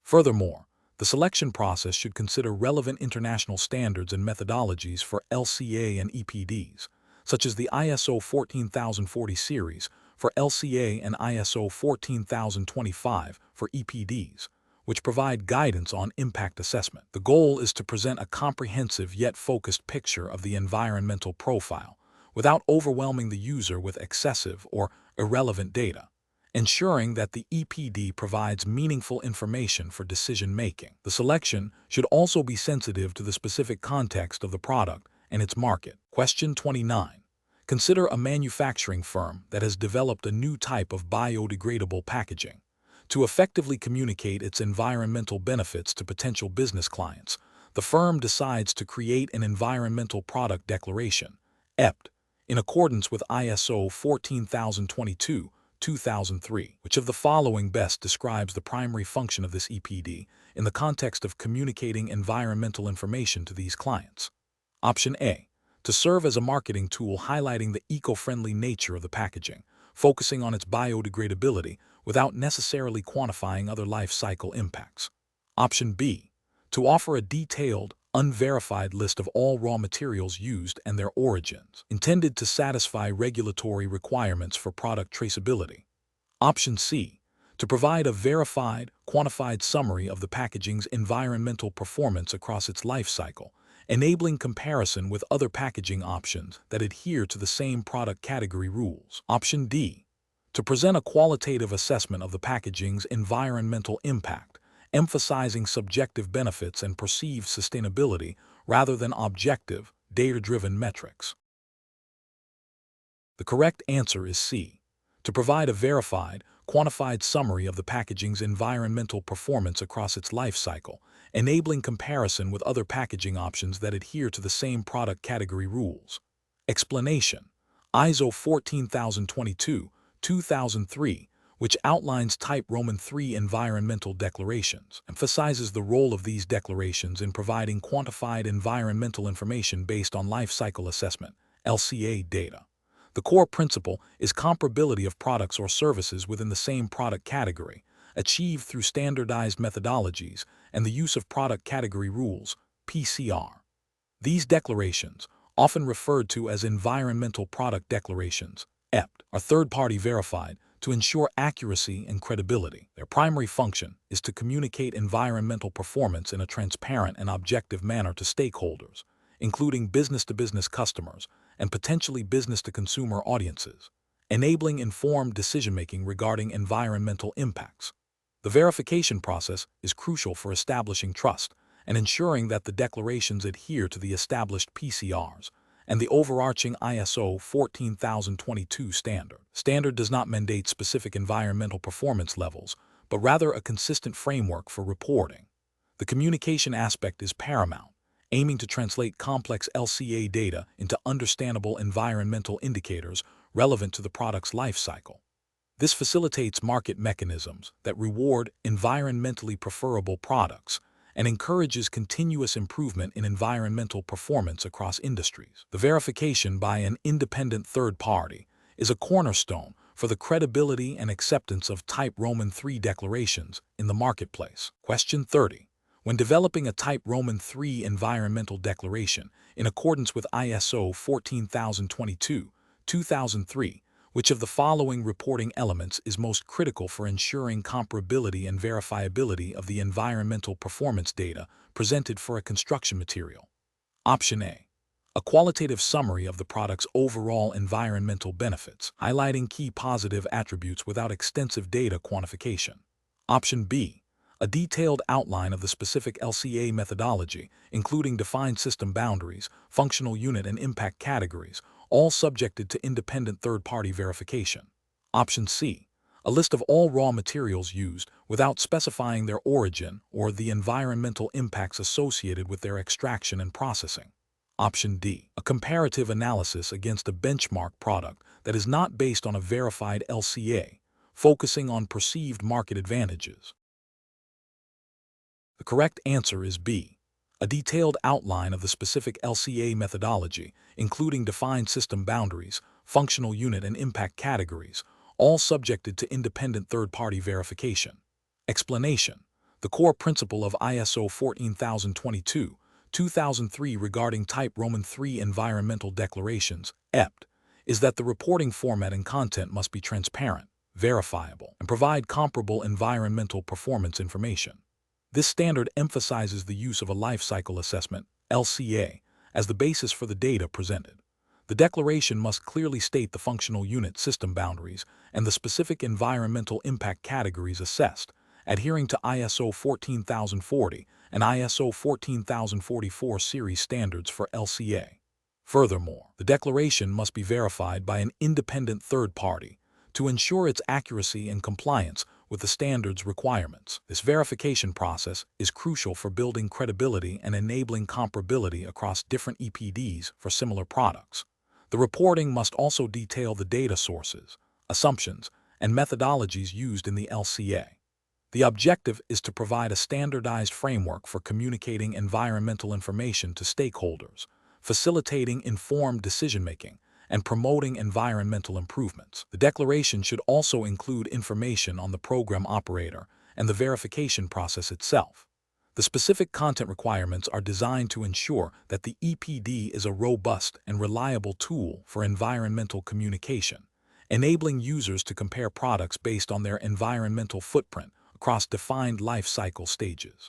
Furthermore, the selection process should consider relevant international standards and methodologies for LCA and EPDs, such as the ISO 14040 series for LCA and ISO 14025 for EPDs, which provide guidance on impact assessment. The goal is to present a comprehensive yet focused picture of the environmental profile without overwhelming the user with excessive or irrelevant data, ensuring that the EPD provides meaningful information for decision-making. The selection should also be sensitive to the specific context of the product and its market. Question 29. Consider a manufacturing firm that has developed a new type of biodegradable packaging. To effectively communicate its environmental benefits to potential business clients, the firm decides to create an environmental product declaration, EPD, in accordance with ISO 14022-2003. Which of the following best describes the primary function of this EPD in the context of communicating environmental information to these clients? Option A. To serve as a marketing tool highlighting the eco-friendly nature of the packaging, focusing on its biodegradability without necessarily quantifying other life cycle impacts. Option B. To offer a detailed, unverified list of all raw materials used and their origins, intended to satisfy regulatory requirements for product traceability. Option C. To provide a verified, quantified summary of the packaging's environmental performance across its life cycle, enabling comparison with other packaging options that adhere to the same product category rules. Option D. To present a qualitative assessment of the packaging's environmental impact, emphasizing subjective benefits and perceived sustainability rather than objective, data-driven metrics. The correct answer is C. To provide a verified, quantified summary of the packaging's environmental performance across its life cycle, enabling comparison with other packaging options that adhere to the same product category rules. Explanation: ISO 14022-2003, which outlines Type Roman III environmental declarations, emphasizes the role of these declarations in providing quantified environmental information based on life cycle assessment, LCA data. The core principle is comparability of products or services within the same product category, achieved through standardized methodologies and the use of product category rules, PCR. These declarations, often referred to as environmental product declarations, EPD, are third-party verified to ensure accuracy and credibility. Their primary function is to communicate environmental performance in a transparent and objective manner to stakeholders, including business-to-business customers and potentially business-to-consumer audiences, enabling informed decision-making regarding environmental impacts. The verification process is crucial for establishing trust and ensuring that the declarations adhere to the established PCRs and the overarching ISO 14022 standard. Standard does not mandate specific environmental performance levels, but rather a consistent framework for reporting. The communication aspect is paramount, aiming to translate complex LCA data into understandable environmental indicators relevant to the product's life cycle. This facilitates market mechanisms that reward environmentally preferable products and encourages continuous improvement in environmental performance across industries. The verification by an independent third party is a cornerstone for the credibility and acceptance of Type Roman III declarations in the marketplace. Question 30. When developing a Type Roman III environmental declaration in accordance with ISO 14022-2003, which of the following reporting elements is most critical for ensuring comparability and verifiability of the environmental performance data presented for a construction material? Option A. A qualitative summary of the product's overall environmental benefits, highlighting key positive attributes without extensive data quantification. Option B. A detailed outline of the specific LCA methodology, including defined system boundaries, functional unit and impact categories, all subjected to independent third-party verification. Option C. A list of all raw materials used without specifying their origin or the environmental impacts associated with their extraction and processing. Option D. A comparative analysis against a benchmark product that is not based on a verified LCA, focusing on perceived market advantages. The correct answer is B. A detailed outline of the specific LCA methodology, including defined system boundaries, functional unit and impact categories, all subjected to independent third-party verification. Explanation. The core principle of ISO 14022-2003 regarding Type Roman III environmental declarations, EPD, is that the reporting format and content must be transparent, verifiable, and provide comparable environmental performance information. This standard emphasizes the use of a life cycle assessment, LCA, as the basis for the data presented. The declaration must clearly state the functional unit system boundaries and the specific environmental impact categories assessed, adhering to ISO 14040 and ISO 14044 series standards for LCA. Furthermore, the declaration must be verified by an independent third party to ensure its accuracy and compliance with the standard's requirements. This verification process is crucial for building credibility and enabling comparability across different EPDs for similar products. The reporting must also detail the data sources, assumptions, and methodologies used in the LCA. The objective is to provide a standardized framework for communicating environmental information to stakeholders, facilitating informed decision-making, and promoting environmental improvements. The declaration should also include information on the program operator and the verification process itself. The specific content requirements are designed to ensure that the EPD is a robust and reliable tool for environmental communication, enabling users to compare products based on their environmental footprint across defined life cycle stages.